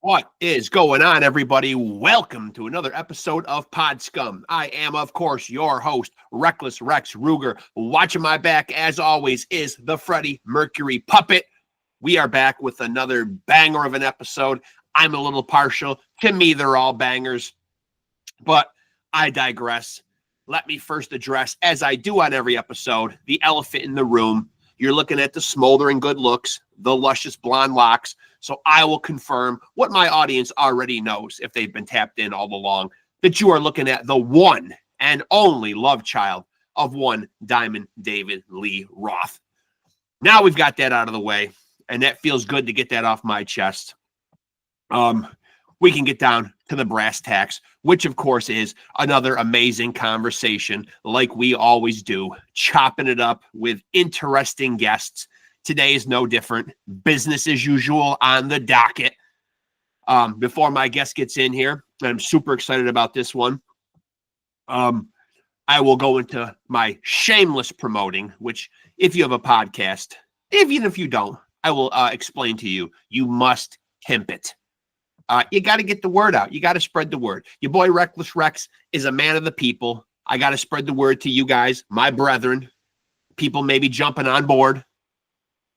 What is going on, everybody? Welcome to another episode of Pod Scum. I am, of course, your host, Reckless Rexx Ruger. Watching my back, as always, is the Freddie Mercury puppet. We are back with another banger of an episode. I'm a little partial. To me, they're all bangers, but I digress. Let me first address, as I do on every episode, the elephant in the room. You're looking at the smoldering good looks, the luscious blonde locks. So I will confirm what my audience already knows if they've been tapped in all along, that you are looking at the one and only love child of one Diamond David Lee Roth. Now we've got that out of the way, and that feels good to get that off my chest. We can get down to the brass tacks, which of course is another amazing conversation like we always do, chopping it up with interesting guests. Today is no different. Business as usual on the docket. Before my guest gets in here, I'm super excited about this one. I will go into my shameless promoting, which if you have a podcast, even if you don't, I will explain to you, you must pimp it. You got to get the word out. You got to spread the word. Your boy Reckless Rexx is a man of the people. I got to spread the word to you guys, my brethren. People may be jumping on board.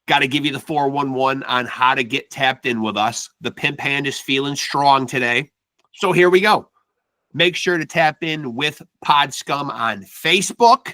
Got to give you the 411 on how to get tapped in with us. The pimp hand is feeling strong today. So here we go. Make sure to tap in with Pod Scum on Facebook.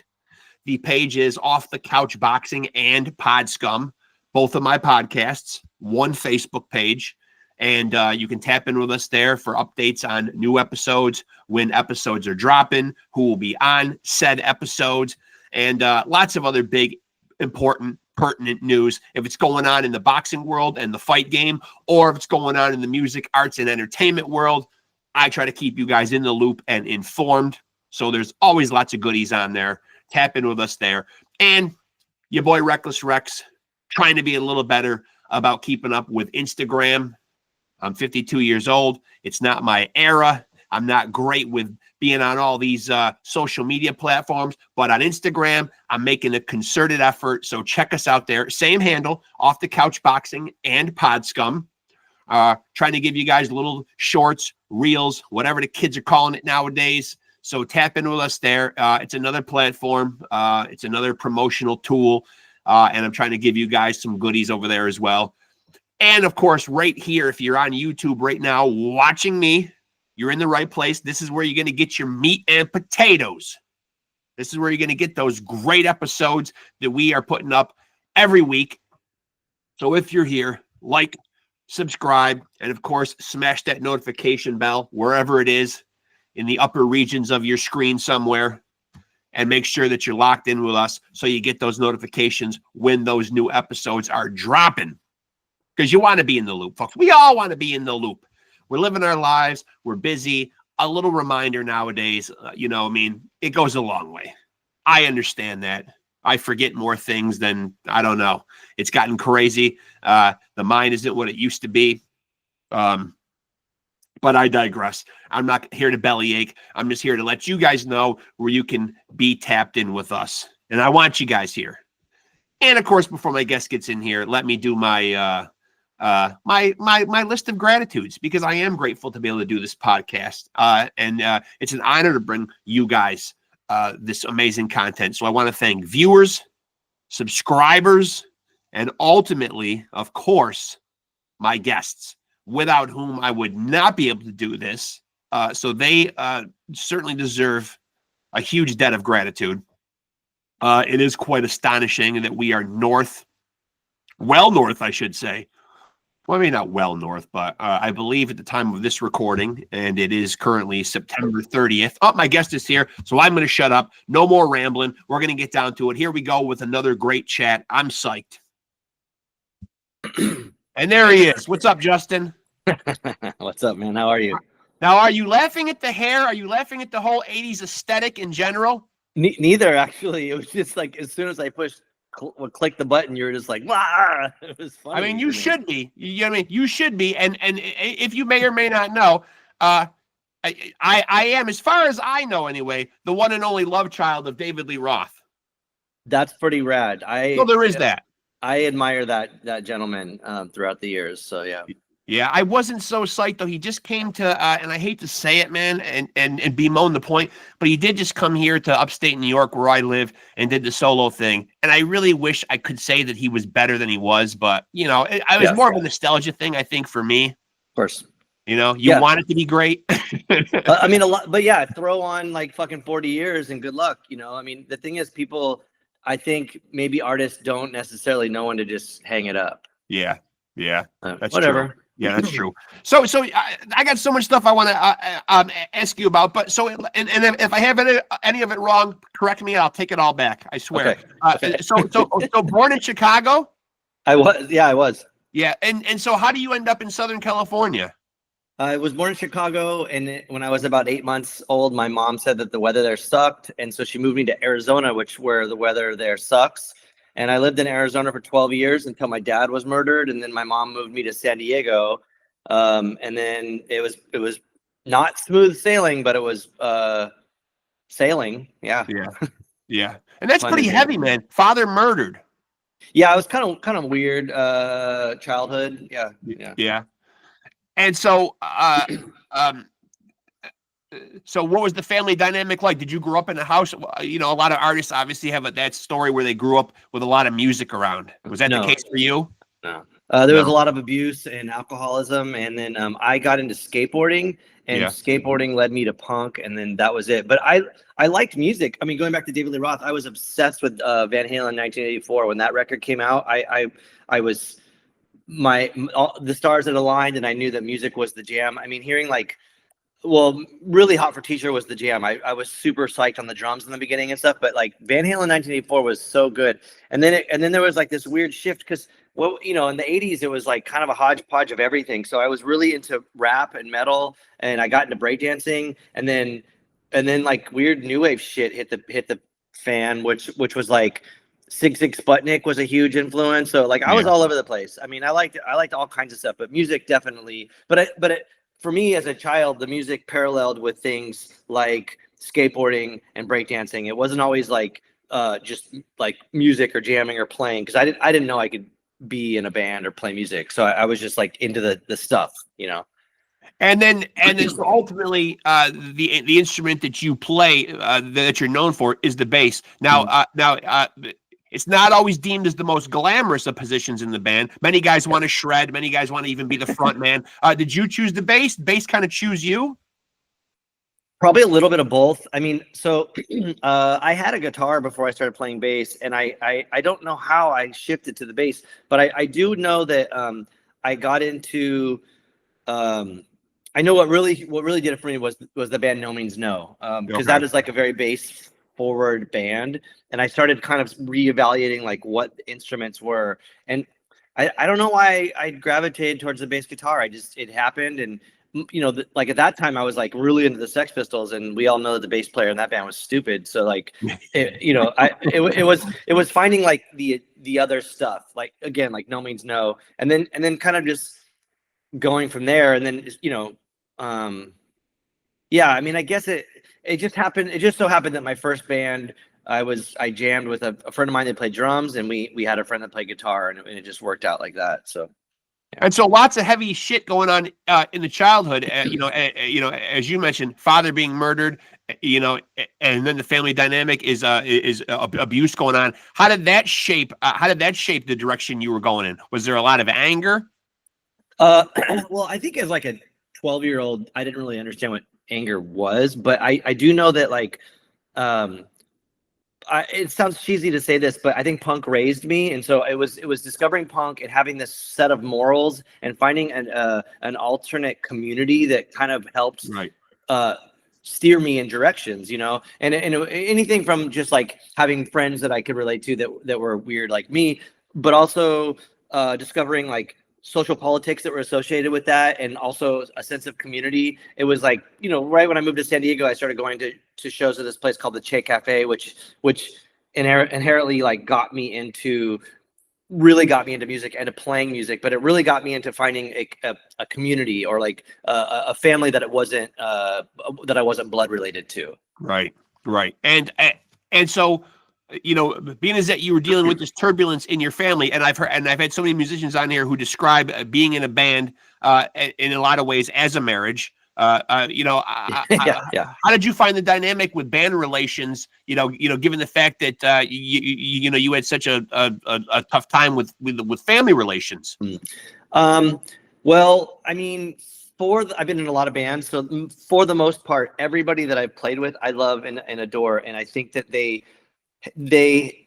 The page is Off the Couch Boxing and Pod Scum, both of my podcasts, one Facebook page. And you can tap in with us there for updates on new episodes, when episodes are dropping, who will be on said episodes, and lots of other big, important, pertinent news. If it's going on in the boxing world and the fight game, or if it's going on in the music, arts, and entertainment world, I try to keep you guys in the loop and informed. So there's always lots of goodies on there. Tap in with us there. And your boy Reckless Rexx, trying to be a little better about keeping up with Instagram. I'm 52 years old. It's not my era. I'm not great with being on all these social media platforms, but on Instagram, I'm making a concerted effort. So check us out there. Same handle, Off the Couch Boxing and Pod Scum. Trying to give you guys little shorts, reels, whatever the kids are calling it nowadays. So tap in with us there. It's another platform. It's another promotional tool. And I'm trying to give you guys some goodies over there as well. And of course, right here, if you're on YouTube right now watching me, you're in the right place. This is where you're going to get your meat and potatoes. This is where you're going to get those great episodes that we are putting up every week. So if you're here, like, subscribe, and of course, smash that notification bell wherever it is in the upper regions of your screen somewhere. And make sure that you're locked in with us so you get those notifications when those new episodes are dropping. Because you want to be in the loop, folks. We all want to be in the loop. We're living our lives. We're busy. A little reminder nowadays, it goes a long way. I understand that. I forget more things than, I don't know. It's gotten crazy. The mind isn't what it used to be. But I digress. I'm not here to bellyache. I'm just here to let you guys know where you can be tapped in with us. And I want you guys here. And of course, before my guest gets in here, let me do my my list of gratitudes, because I am grateful to be able to do this podcast. And it's an honor to bring you guys this amazing content. So I want to thank viewers, subscribers, and ultimately, of course, my guests, without whom I would not be able to do this. So they certainly deserve a huge debt of gratitude. It is quite astonishing that we are well north, I should say. Well, maybe not well north, but I believe at the time of this recording, and it is currently September 30th. Oh, my guest is here, so I'm going to shut up. No more rambling. We're going to get down to it. Here we go with another great chat. I'm psyched. And there he is. What's up, Justin? What's up, man? How are you? Now, are you laughing at the hair? Are you laughing at the whole 80s aesthetic in general? Neither, actually. It was just like, as soon as I click the button, you were just like, "Wah!" It was funny. I mean, you should be. You should be. And if you may or may not know, I am, as far as I know anyway, the one and only love child of David Lee Roth. That's pretty rad. Well, there is that. I admire that gentleman throughout the years. So yeah. Yeah, I wasn't so psyched though. He just came to, and I hate to say it, man, and bemoan the point, but he did just come here to upstate New York where I live and did the solo thing. And I really wish I could say that he was better than he was, but you know, I was more of a nostalgia thing, I think, for me. Of course. You know, you want it to be great. I mean, a lot, but yeah, throw on like fucking 40 years and good luck. You know, I mean, the thing is, people, I think maybe artists don't necessarily know when to just hang it up. Yeah, that's whatever. True. Yeah, that's true. So I got so much stuff I want to ask you about, but so and if I have any of it wrong, correct me. I'll take it all back. I swear. Okay. So born in Chicago. I was. Yeah, and so how do you end up in Southern California? I was born in Chicago, and when I was about 8 months old, my mom said that the weather there sucked, and so she moved me to Arizona, where the weather there sucks. And I lived in Arizona for 12 years until my dad was murdered, and then my mom moved me to San Diego. And then it was not smooth sailing, but it was sailing. Yeah. And that's pretty heavy, man. Father murdered. Yeah, it was kind of weird childhood. Yeah. And so, so what was the family dynamic like? Did you grow up in a house? You know, a lot of artists obviously have that story where they grew up with a lot of music around. Was that the case for you? No. There was a lot of abuse and alcoholism, and then I got into skateboarding, and skateboarding led me to punk, and then that was it. But I liked music. I mean, going back to David Lee Roth, I was obsessed with Van Halen 1984 when that record came out. I was the stars had aligned, and I knew that music was the jam. I mean, hearing Really Hot for Teacher was the jam. I was super psyched on the drums in the beginning and stuff, but like Van Halen 1984 was so good. And then there was like this weird shift because in the 80s it was like kind of a hodgepodge of everything. So I was really into rap and metal, and I got into breakdancing, and then like weird new wave shit hit the fan, which was like Sig Sputnik was a huge influence. So like I was all over the place. I mean, I liked all kinds of stuff, but music definitely. For me as a child, the music paralleled with things like skateboarding and breakdancing. It wasn't always like just like music or jamming or playing, because I didn't know I could be in a band or play music. So I was just like into the stuff, you know. And then so ultimately, the instrument that you play that you're known for is the bass. Now, it's not always deemed as the most glamorous of positions in the band. Many guys want to shred. Many guys want to even be the front man. Did you choose the bass? Bass kind of choose you? Probably a little bit of both. I mean, so I had a guitar before I started playing bass, and I don't know how I shifted to the bass, but I do know that I got into I know what really did it for me was the band No Means No, because that is like a very bass forward band, and I started kind of reevaluating like what the instruments were, and I don't know why I gravitated towards the bass guitar. It happened, and like at that time I was like really into the Sex Pistols, and we all know that the bass player in that band was stupid. So like it was finding like the other stuff, like again like No Means No, and then kind of just going from there, and then I mean, I guess it just happened. It just so happened that my first band, I jammed with a friend of mine that played drums, and we had a friend that played guitar, and it just worked out like that. So, and so lots of heavy shit going on in the childhood. As you mentioned, father being murdered, and then the family dynamic is abuse going on. How did that shape the direction you were going in? Was there a lot of anger? Well, I think as like a 12-year-old, I didn't really understand what anger was, but I do know that like it sounds cheesy to say this, but I think punk raised me, and so it was discovering punk and having this set of morals and finding an alternate community that kind of helped steer me in directions, and anything from just like having friends that I could relate to that were weird like me, but also discovering like social politics that were associated with that, and also a sense of community. It was like, right when I moved to San Diego, I started going to shows at this place called the Che Cafe, which inherently like got me into music and to playing music, but it really got me into finding a community, or like a family that that I wasn't blood related to. Right. And so, being as that you were dealing with this turbulence in your family, and I've had so many musicians on here who describe being in a band in a lot of ways as a marriage. You know, Yeah. how did you find the dynamic with band relations? Given the fact that you had such a tough time with family relations. Well, I mean, I've been in a lot of bands, so for the most part, everybody that I've played with, I love and adore, and I think that they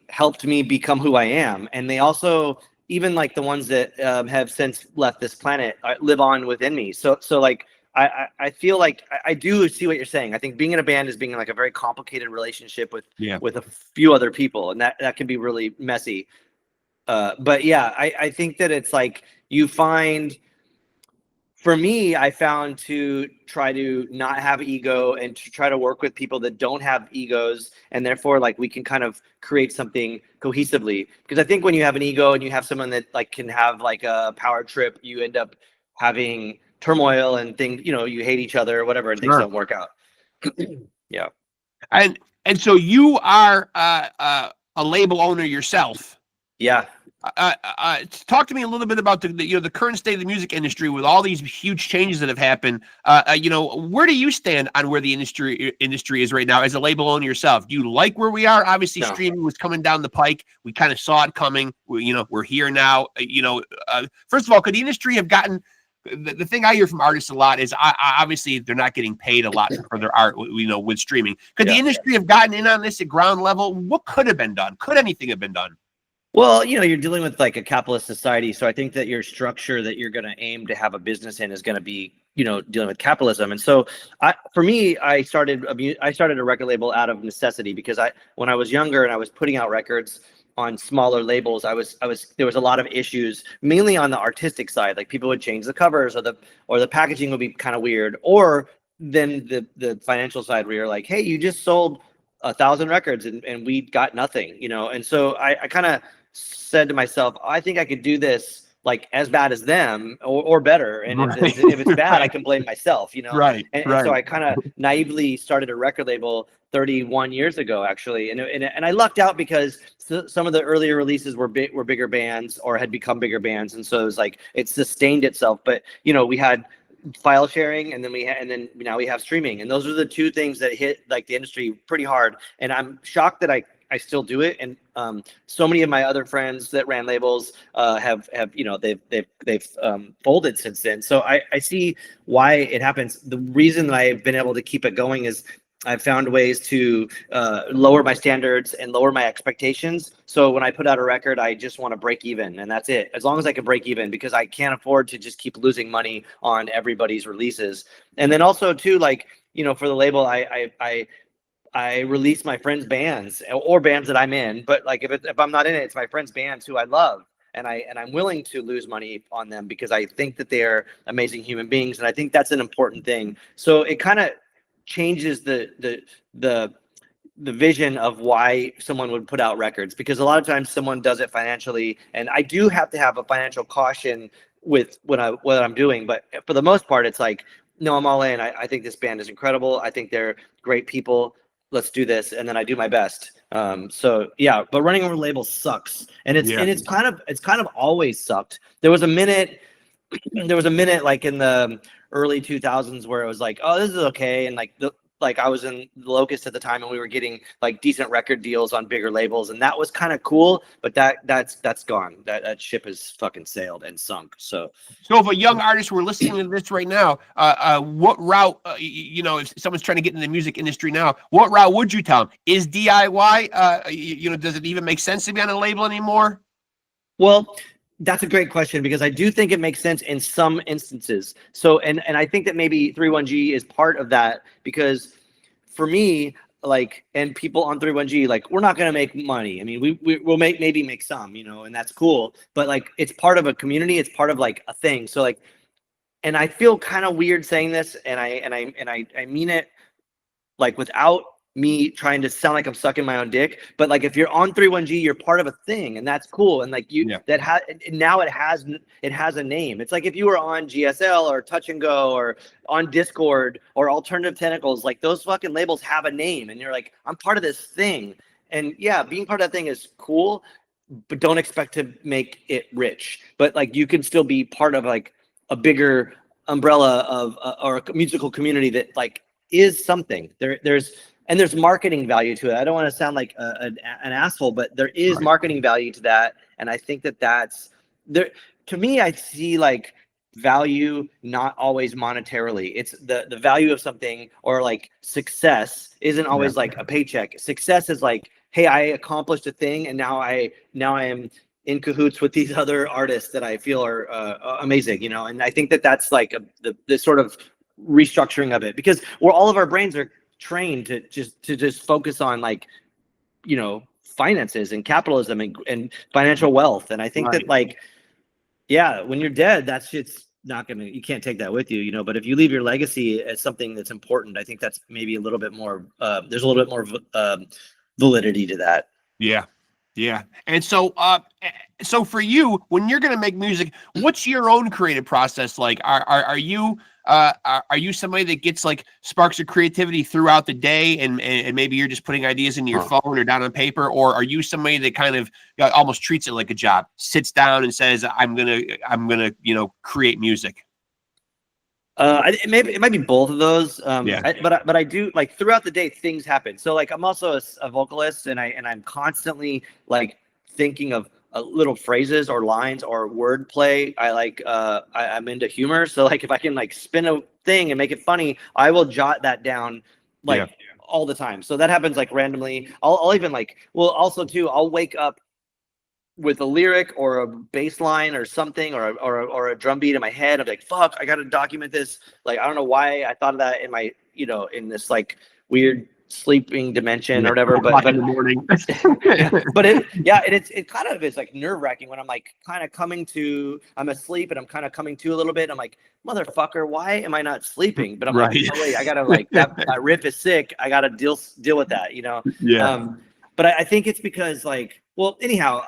helped me become who I am, and they also, even like the ones that have since left this planet, live on within me. So like I feel like I do see what you're saying. I think being in a band is being like a very complicated relationship with a few other people, and that can be really messy. But yeah, I think that it's like you find. For me, I found to try to not have ego and to try to work with people that don't have egos, and therefore like we can kind of create something cohesively. Because I think when you have an ego and you have someone that like can have like a power trip, you end up having turmoil and things, you hate each other or whatever, and things don't work out. Yeah. And so you are a label owner yourself. Yeah. Talk to me a little bit about the current state of the music industry with all these huge changes that have happened. Where do you stand on where the industry is right now as a label owner yourself? Do you like where we are? Obviously, streaming was coming down the pike. We kind of saw it coming. We're here now. First of all, could the industry have gotten? The thing I hear from artists a lot is obviously they're not getting paid a lot for their art, with streaming. Could the industry have gotten in on this at ground level? What could have been done? Could anything have been done? Well, you're dealing with like a capitalist society. So I think that your structure that you're going to aim to have a business in is going to be, dealing with capitalism. And so for me, I started a record label out of necessity because when I was younger and I was putting out records on smaller labels, there was a lot of issues, mainly on the artistic side. Like people would change the covers or the packaging would be kind of weird. Or then the financial side where you're like, hey, you just sold 1,000 records and we got nothing, And so I kind of said to myself, I think I could do this like as bad as them or better. And if it's bad, I can blame myself, Right. And so I kind of naively started a record label 31 years ago, actually. And I lucked out because some of the earlier releases were bigger bands or had become bigger bands. And so it was like, it sustained itself. But, we had file sharing and then now we have streaming. And those are the two things that hit like the industry pretty hard. And I'm shocked that I still do it, and so many of my other friends that ran labels have they've folded since then. So I see why it happens. The reason that I've been able to keep it going is I've found ways to lower my standards and lower my expectations. So when I put out a record, I just want to break even, and that's it. As long as I can break even, because I can't afford to just keep losing money on everybody's releases. And then also too, like for the label, I release my friends' bands or bands that I'm in, but like if I'm not in it, it's my friends' bands who I love, and I'm willing to lose money on them because I think that they are amazing human beings, and I think that's an important thing. So it kind of changes the vision of why someone would put out records, because a lot of times someone does it financially, and I do have to have a financial caution with what I'm doing, but for the most part, it's like, no, I'm all in. I think this band is incredible. I think they're great people. Let's do this, and then I do my best. So yeah, but running a label sucks, and it's kind of always sucked. There was a minute like in the early 2000s where it was like, oh, this is okay, and like I was in Locust at the time, and we were getting like decent record deals on bigger labels, and that was kind of cool. But that's gone. That ship has fucking sailed and sunk. So if a young artist were listening to this right now, what route, if someone's trying to get in the music industry now, what route would you tell them? Is DIY? Does it even make sense to be on a label anymore? Well, that's a great question, because I do think it makes sense in some instances. So, and I think that maybe 31G is part of that, because for me, like, and people on 31G, like, we're not going to make money. I mean, we'll maybe make some, and that's cool, but like, it's part of a community. It's part of like a thing. So like, and I feel kind of weird saying this, and I mean it like without me trying to sound like I'm sucking my own dick, but like if you're on 31G, you're part of a thing, and that's cool. And like now it has a name. It's like if you were on GSL or Touch and Go or on Discord or Alternative Tentacles, like those fucking labels have a name, and you're like, I'm part of this thing. And yeah, being part of that thing is cool, but don't expect to make it rich. But like you can still be part of like a bigger umbrella of or a musical community that like is something. There's marketing value to it. I don't want to sound like an asshole, but there is marketing value to that, and I think that's there. To me, I see like value not always monetarily. It's the value of something, or like success isn't always like a paycheck. Success is like, hey, I accomplished a thing, and now I am in cahoots with these other artists that I feel are amazing, you know. And I think that's like the sort of restructuring of it, because all of our brains are trained to just focus on like, you know, finances and capitalism and financial wealth. And I think that like, yeah, when you're dead, that shit's not gonna, you can't take that with you, you know. But if you leave your legacy as something that's important, I think that's maybe a little bit more there's a little bit more validity to that. Yeah. And so for you, when you're going to make music, what's your own creative process like? Are you somebody that gets like sparks of creativity throughout the day, and maybe you're just putting ideas into your phone or down on paper, or are you somebody that kind of almost treats it like a job, sits down and says, I'm gonna you know, create music? It might be both of those. But I do, like, throughout the day things happen. So like I'm also a vocalist, and I'm constantly like thinking of little phrases or lines or wordplay. I'm into humor, so like if I can like spin a thing and make it funny, I will jot that down like all the time. So that happens like randomly. I'll even like, well, also too, I'll wake up with a lyric or a bass line or something, or a drum beat in my head. I'm like, fuck, I got to document this. Like, I don't know why I thought of that in my, you know, in this like weird sleeping dimension or whatever, but in the morning. But it kind of is like nerve wracking when I'm like kind of I'm asleep and I'm kind of coming to a little bit. I'm like, motherfucker, why am I not sleeping? But I'm like, oh, wait, I gotta like that riff is sick. I gotta deal with that, you know? But I think it's because like, well, anyhow,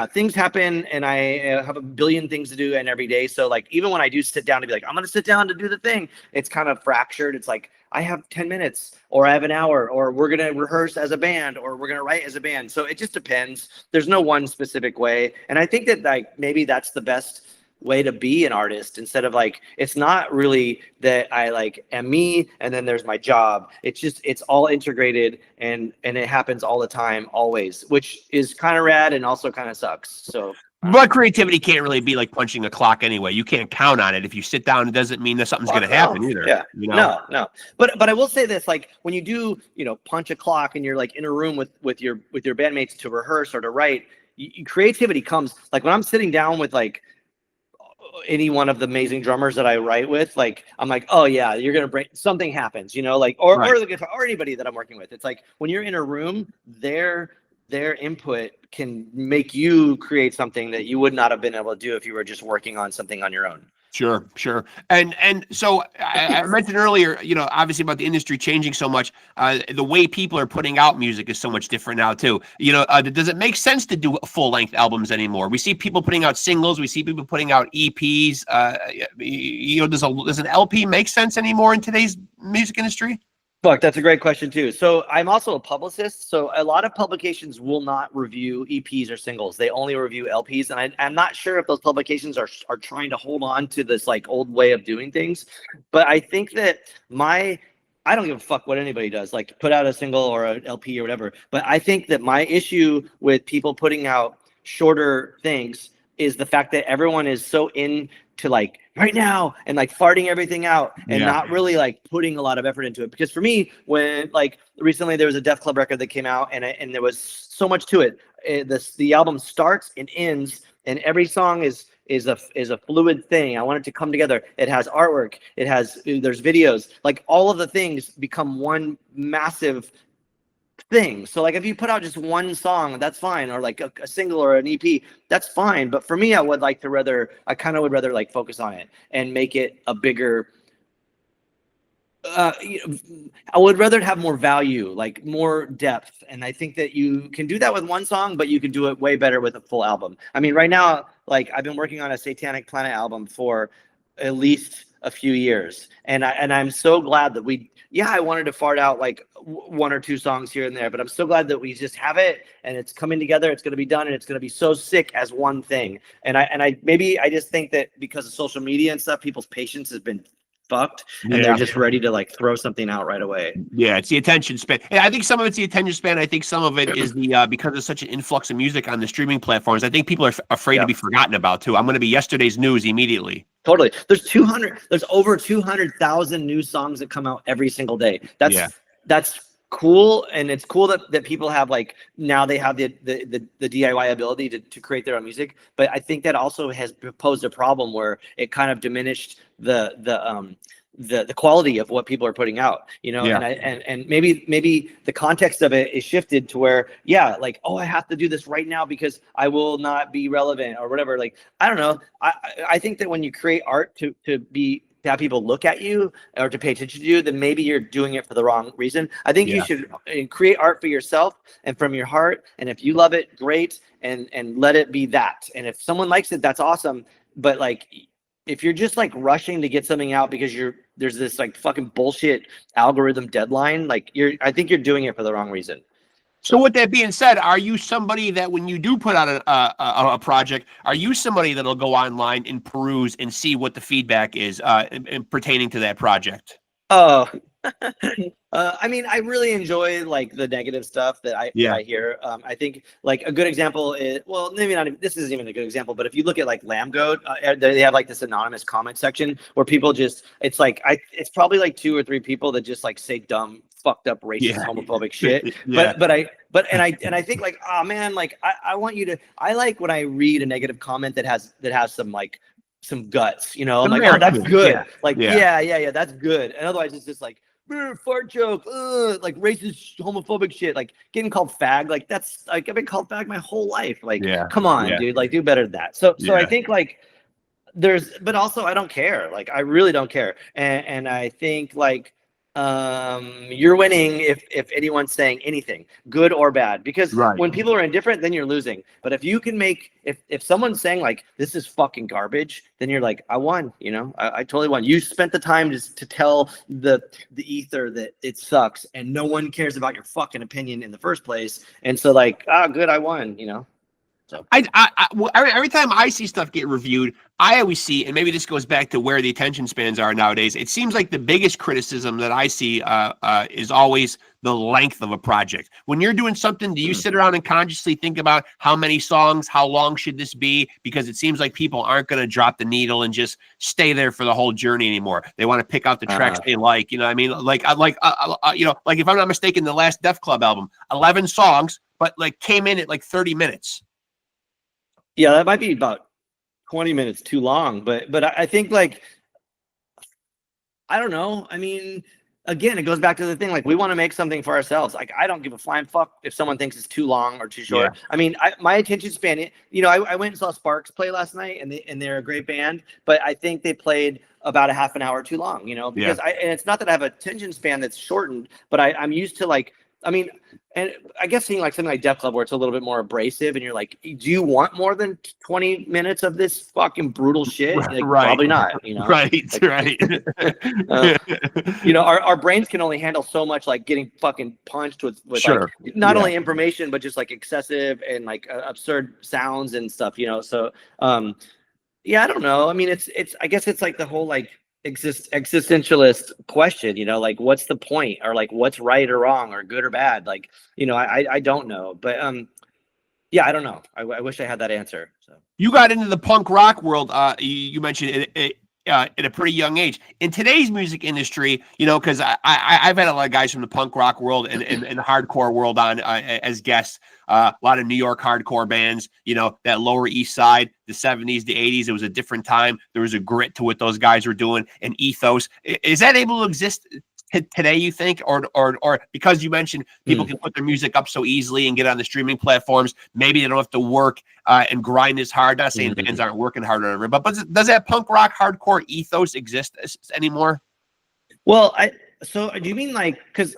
things happen, and I have a billion things to do and every day. So like, even when I do sit down to be like, I'm going to sit down to do the thing, it's kind of fractured. It's like, I have 10 minutes or I have an hour, or we're going to rehearse as a band, or we're going to write as a band. So it just depends. There's no one specific way. And I think that like, maybe that's the best way to be an artist, instead of like, it's not really that I like am me and then there's my job. It's just, it's all integrated, and it happens all the time, always, which is kind of rad and also kind of sucks. So but creativity can't really be like punching a clock anyway. You can't count on it. If you sit down, it doesn't mean that something's going to happen either. Yeah. You know? No. But I will say this, like when you do, you know, punch a clock and you're like in a room with your bandmates to rehearse or to write, creativity comes. Like when I'm sitting down with like any one of the amazing drummers that I write with, like I'm like, oh yeah, you're gonna bring something happens, you know, like or the guitar or anybody that I'm working with. It's like when you're in a room, their input can make you create something that you would not have been able to do if you were just working on something on your own. Sure. And so I mentioned earlier, you know, obviously about the industry changing so much. The way people are putting out music is so much different now too. You know, does it make sense to do full length albums anymore? We see people putting out singles. We see people putting out EPs. You know, does an LP make sense anymore in today's music industry? Fuck, that's a great question too. So I'm also a publicist. So a lot of publications will not review EPs or singles. They only review LPs. And I'm not sure if those publications are trying to hold on to this like old way of doing things. But I think that I don't give a fuck what anybody does, like put out a single or an LP or whatever. But I think that my issue with people putting out shorter things is the fact that everyone is so into like right now and like farting everything out and not really like putting a lot of effort into it. Because for me, when like recently there was a Def Club record that came out and there was so much to it. The album starts and ends, and every song is a fluid thing. I want it to come together. It has artwork. There's videos. Like all of the things become one massive thing. So like if you put out just one song, that's fine, or like a single or an EP, that's fine. But for me, I would rather like focus on it and make it a bigger I would rather have more value, like more depth. And I think that you can do that with one song, but you can do it way better with a full album. I mean, right now, like I've been working on a Satanic Planet album for at least a few years. And I'm so glad that yeah, I wanted to fart out like one or two songs here and there, but I'm so glad that we just have it and it's coming together. It's going to be done and it's going to be so sick as one thing. And I just think that because of social media and stuff, people's patience has been fucked and they're just ready to like throw something out right away. Yeah, it's the attention span. And I think some of it's the attention span. I think some of it is the because there's such an influx of music on the streaming platforms. I think people are afraid to be forgotten about too. I'm going to be yesterday's news immediately. Totally. There's over 200,000 new songs that come out every single day. That's cool, and it's cool that people have like now they have the DIY ability to create their own music. But I think that also has posed a problem where it kind of diminished the quality of what people are putting out, you know. And maybe the context of it is shifted to where like, oh, I have to do this right now because I will not be relevant or whatever. Like, I don't know. I think that when you create art to have people look at you or to pay attention to you, then maybe you're doing it for the wrong reason. I think you should create art for yourself and from your heart. And if you love it, great. And let it be that. And if someone likes it, that's awesome. But like, if you're just like rushing to get something out because there's this like fucking bullshit algorithm deadline, like I think you're doing it for the wrong reason. So with that being said, are you somebody that when you do put out a project, are you somebody that'll go online and peruse and see what the feedback is in pertaining to that project? Oh, I mean, I really enjoy like the negative stuff that I hear. I think like a good example is, well, maybe not. This isn't even a good example, but if you look at like Lambgoat, they have like this anonymous comment section where people just, it's probably like 2 or 3 people that just like say dumb, fucked up, racist, homophobic shit. But I think like, oh man, like I want you to. I like when I read a negative comment that has some guts, you know. I'm like, oh, that's good. That's good. And otherwise, it's just like fart joke, like racist, homophobic shit, like getting called fag. Like that's like I've been called fag my whole life. Like, come on, dude. Like, do better than that. So I think like but also I don't care. Like, I really don't care. And I think like you're winning if anyone's saying anything good or bad, because when people are indifferent, then you're losing. But if you can make if someone's saying like this is fucking garbage, then you're like, I won, you know. I totally won. You spent the time to tell the ether that it sucks and no one cares about your fucking opinion in the first place, and so like, good, I won, you know. So every time I see stuff get reviewed, I always see, and maybe this goes back to where the attention spans are nowadays, it seems like the biggest criticism that I see is always the length of a project. When you're doing something, do you sit around and consciously think about how many songs, how long should this be? Because it seems like people aren't going to drop the needle and just stay there for the whole journey anymore. They want to pick out the tracks they like, you know what I mean? Like you know, like if I'm not mistaken, the last Def Club album, 11 songs, but like came in at like 30 minutes. Yeah, that might be about 20 minutes too long, but I think like, I don't know. I mean, again, it goes back to the thing, like we want to make something for ourselves. Like, I don't give a flying fuck if someone thinks it's too long or too short. I mean, my attention span, you know, I went and saw Sparks play last night, and they're a great band, but I think they played about a half an hour too long, you know, because and it's not that I have a attention span that's shortened, but I'm used to like, I mean, and I guess seeing like something like Def Club where it's a little bit more abrasive and you're like, do you want more than 20 minutes of this fucking brutal shit? Like, probably not, you know? You know, our brains can only handle so much, like getting fucking punched with like not only information, but just like excessive and like absurd sounds and stuff, you know? So, I don't know. I mean, it's, I guess it's like the whole like, existentialist question, you know, like what's the point, or like what's right or wrong or good or bad, like, you know, I don't know, but I don't know. I wish I had that answer. So you got into the punk rock world, you mentioned it at a pretty young age. In today's music industry, you know, because I've had a lot of guys from the punk rock world and hardcore world on as guests. A lot of New York hardcore bands, you know, that Lower East Side, the 70s, the 80s. It was a different time. There was a grit to what those guys were doing, an ethos. Is that able to exist today, you think, or because you mentioned people can put their music up so easily and get on the streaming platforms, maybe they don't have to work and grind as hard? Not saying bands aren't working hard or whatever, but does that punk rock hardcore ethos exist anymore? Well, so do you mean like, because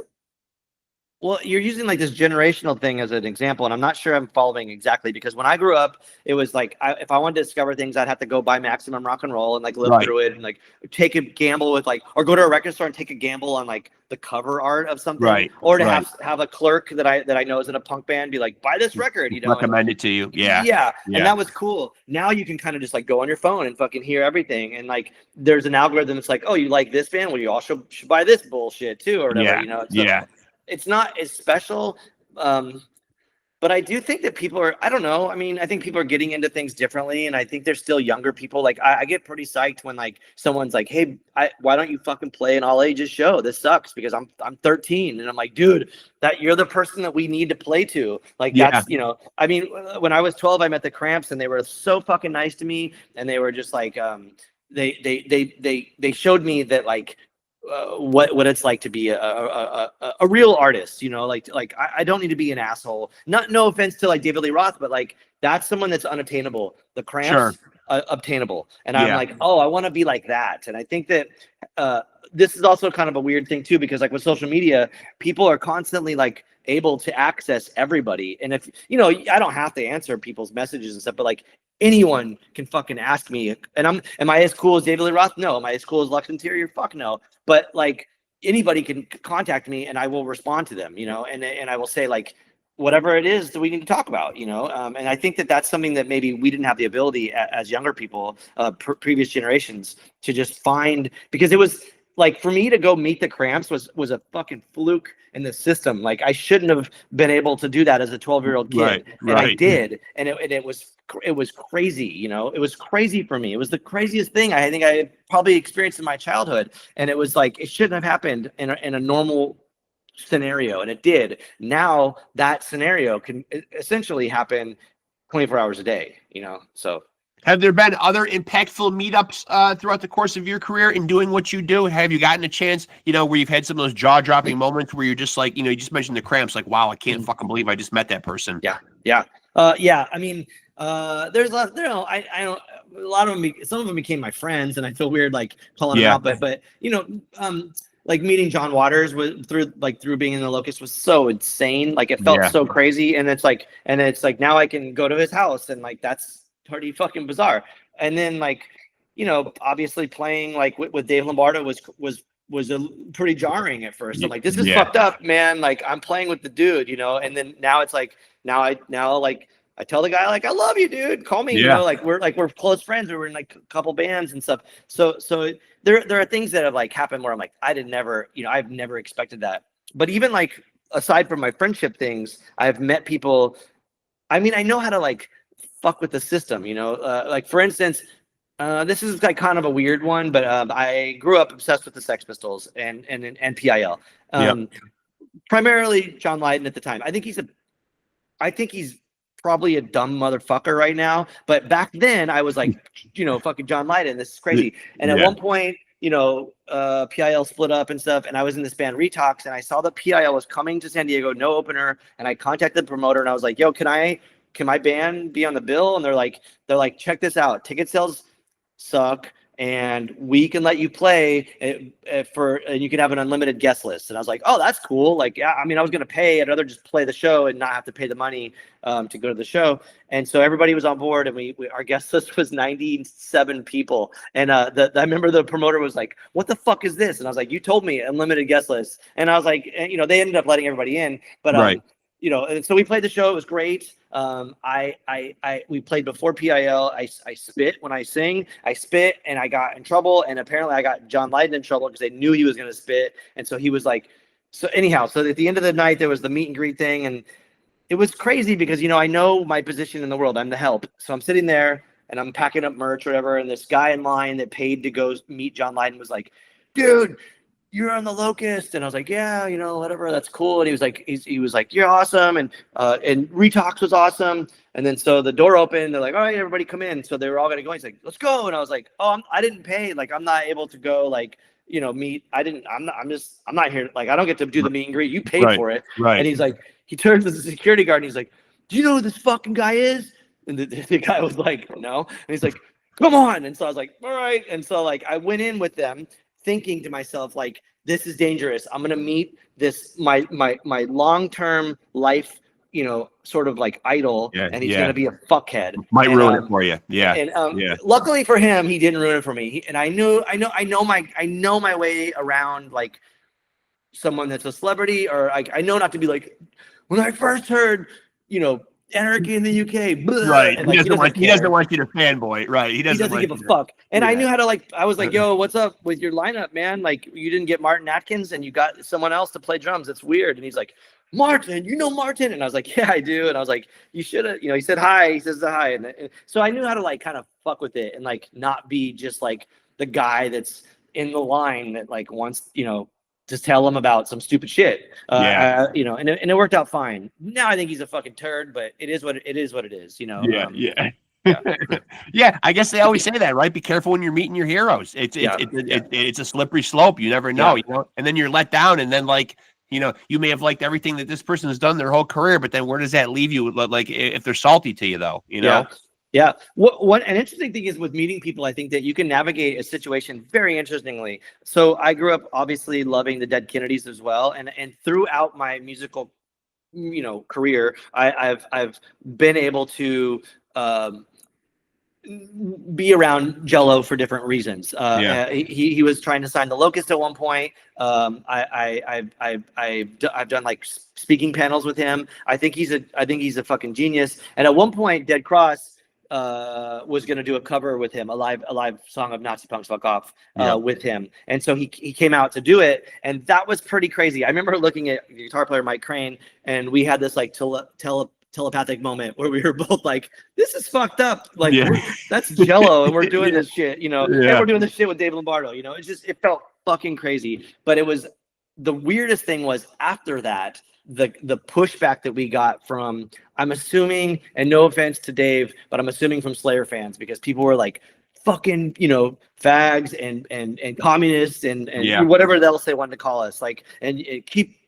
Well, you're using like this generational thing as an example, and I'm not sure I'm following exactly, because when I grew up, it was like if I wanted to discover things, I'd have to go buy Maximum Rock and Roll and like live through it and like take a gamble with like, or go to a record store and take a gamble on like the cover art of something, or to have a clerk that I know is in a punk band be like, buy this record, you know, recommend it to you. Yeah. And that was cool. Now you can kind of just like go on your phone and fucking hear everything, and like there's an algorithm that's like, oh, you like this band, well, you also should buy this bullshit too, or whatever, you know. So, it's not as special, but I do think that people are, I don't know, I mean, I think people are getting into things differently, and I think there's still younger people. Like I get pretty psyched when like someone's like, hey, why don't you fucking play an all ages show? This sucks because I'm 13, and I'm like, dude, that you're the person that we need to play to. Like that's, you know, I mean, when I was 12, I met the Cramps, and they were so fucking nice to me, and they were just like, they showed me that like, what it's like to be a real artist, you know, like I don't need to be an asshole. No offense to like David Lee Roth, but like that's someone that's unattainable. The Cramps, obtainable, and I'm like, oh, I want to be like that. And I think that this is also kind of a weird thing too, because like with social media, people are constantly like able to access everybody, and if you know, I don't have to answer people's messages and stuff, but like anyone can fucking ask me, and am I as cool as David Lee Roth? No. Am I as cool as Lux Interior? Fuck no. But like anybody can contact me, and I will respond to them, you know, and I will say like whatever it is that we need to talk about, you know. And I think that that's something that maybe we didn't have the ability as younger people, previous generations, to just find, because it was like, for me to go meet the Cramps was a fucking fluke in the system. Like I shouldn't have been able to do that as a 12-year-old kid, and I did, and it was crazy, you know. It was crazy for me. It was the craziest thing I think I probably experienced in my childhood, and it was like it shouldn't have happened in a normal scenario, and it did. Now that scenario can essentially happen 24 hours a day, you know. So have there been other impactful meetups throughout the course of your career in doing what you do? Have you gotten a chance, you know, where you've had some of those jaw-dropping moments where you're just like, you know, you just mentioned the Cramps, like, wow, I can't fucking believe I just met that person. Yeah. I mean, there's a lot, I don't, a lot of them, some of them became my friends, and I feel weird like calling them out, but you know, like meeting John Waters through being in the Locust was so insane. Like it felt so crazy, and it's like now I can go to his house, and like that's pretty fucking bizarre. And then like, you know, obviously playing like with Dave Lombardo was a pretty jarring at first. I'm like, this is fucked up, man. Like I'm playing with the dude, you know. And then now it's like I tell the guy like, I love you, dude. Call me, you know. Like we're close friends. We were in like a couple bands and stuff. So there are things that have like happened where I'm like, I've never expected that. But even like aside from my friendship things, I've met people. I mean, I know how to like fuck with the system, you know. Like for instance, this is like kind of a weird one, but I grew up obsessed with the Sex Pistols and PIL. Primarily John Lydon at the time. I think he's probably a dumb motherfucker right now, but back then I was like, you know, fucking John Lydon, this is crazy. And at one point, you know, PIL split up and stuff, and I was in this band Retox, and I saw that PIL was coming to San Diego, no opener, and I contacted the promoter, and I was like, yo, can my band be on the bill? And they're like, check this out. Ticket sales suck, and we can let you play and you can have an unlimited guest list. And I was like, oh, that's cool. Like, yeah, I mean, I was going to pay. I'd rather just play the show and not have to pay the money to go to the show. And so everybody was on board, and our guest list was 97 people. And I remember the promoter was like, what the fuck is this? And I was like, you told me unlimited guest list. And I was like, you know, they ended up letting everybody in, but you know, and so we played the show. It was great. We played before PIL. I spit when I sing. I spit, and I got in trouble. And apparently, I got John Lydon in trouble because they knew he was going to spit. And so he was like, so anyhow. So at the end of the night, there was the meet and greet thing, and it was crazy because, you know, I know my position in the world. I'm the help. So I'm sitting there and I'm packing up merch or whatever. And this guy in line that paid to go meet John Lydon was like, dude, you're on the Locust. And I was like, yeah, you know, whatever, that's cool. And he was like, you're awesome. And Retox was awesome. And then so the door opened, they're like, all right, everybody come in. So they were all going to go. He's like, let's go. And I was like, oh, I didn't pay. Like, I'm not able to go, like, you know, meet. I'm not here. Like, I don't get to do the meet and greet. You paid for it. Right. And he's like, he turns to the security guard and he's like, do you know who this fucking guy is? And the guy was like, no. And he's like, come on. And so I was like, all right. And so like, I went in with them. thinking to myself, like, this is dangerous. I'm gonna meet this my long-term life, sort of like idol, and he's gonna be a fuckhead. Might ruin it for you. Yeah. And luckily for him, he didn't ruin it for me. And I know my way around like someone that's a celebrity, or I know not to be like, when I first heard, Anarchy in the UK, blah, right? And, like, he doesn't want you to fanboy, right? He doesn't give a fuck. And I knew how to I was like, yo, what's up with your lineup, man? Like, you didn't get Martin Atkins and you got someone else to play drums. It's weird. And he's like, Martin, you know Martin? And I was like, yeah, I do. And I was like, you should have, he said hi. He says hi. And so I knew how to like kind of fuck with it and like not be just like the guy that's in the line that like wants, just tell him about some stupid shit. And it worked out fine. Now I think he's a fucking turd, but it is what it is, Yeah, I guess they always say that, right? Be careful when you're meeting your heroes. It's a slippery slope. You never know, and then you're let down, and then like, you may have liked everything that this person has done their whole career, but then where does that leave you? Like, if they're salty to you, though, Yeah. What an interesting thing is with meeting people, I think that you can navigate a situation very interestingly. So I grew up obviously loving the Dead Kennedys as well, and throughout my musical, career, I've been able to be around Jello for different reasons. He was trying to sign the Locust at one point. I've done like speaking panels with him. I think he's a fucking genius. And at one point, Dead Cross was going to do a cover with him, a live song of Nazi Punks Fuck Off with him. And so he came out to do it. And that was pretty crazy. I remember looking at the guitar player, Mike Crane, and we had this like telepathic moment where we were both like, this is fucked up. Like, that's Jello, and we're doing this shit, and we're doing this shit with Dave Lombardo. It felt fucking crazy. But it was, the weirdest thing was after that, the pushback that we got from, I'm assuming, and no offense to Dave, but I'm assuming from Slayer fans, because people were like, fucking, fags and communists and whatever else they wanted to call us, like, and keep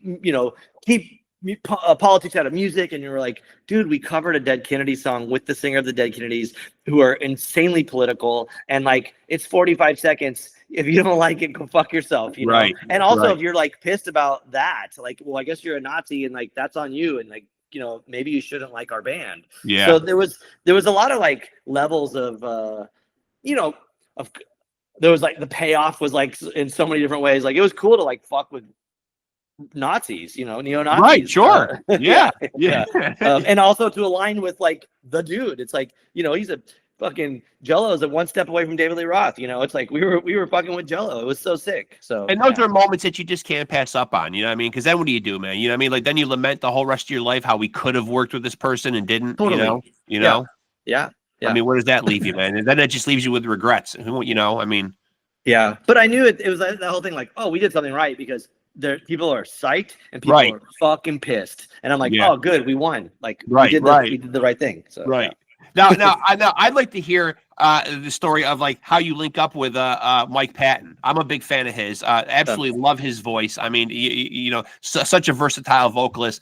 politics out of music. And you were like, dude, we covered a Dead Kennedy song with the singer of the Dead Kennedys, who are insanely political, and like, it's 45 seconds. If you don't like it, go fuck yourself, Right. And also, if you're like pissed about that, like, well, I guess you're a Nazi, and like, that's on you, and like, maybe you shouldn't like our band. Yeah. So there was a lot of like levels of there was like, the payoff was like in so many different ways. Like, it was cool to like fuck with Nazis, neo-Nazis. Right, sure. Yeah. And also to align with like the dude. It's like, he's a fucking Jello is one step away from David Lee Roth. It's like we were fucking with Jello. It was so sick. So, and those are moments that you just can't pass up on. You know what I mean? Because then what do you do, man? You know what I mean? Like, then you lament the whole rest of your life how we could have worked with this person and didn't. Totally. Yeah. I mean, where does that leave you, man? And then it just leaves you with regrets. I mean. Yeah, but I knew it was that whole thing. Like, oh, we did something right, because people are psyched and people are fucking pissed. And I'm like, oh, good, we won. Like, we did the right thing. So, right. Now, I'd like to hear the story of like how you link up with Mike Patton. I'm a big fan of his. Absolutely love his voice. I mean, such a versatile vocalist.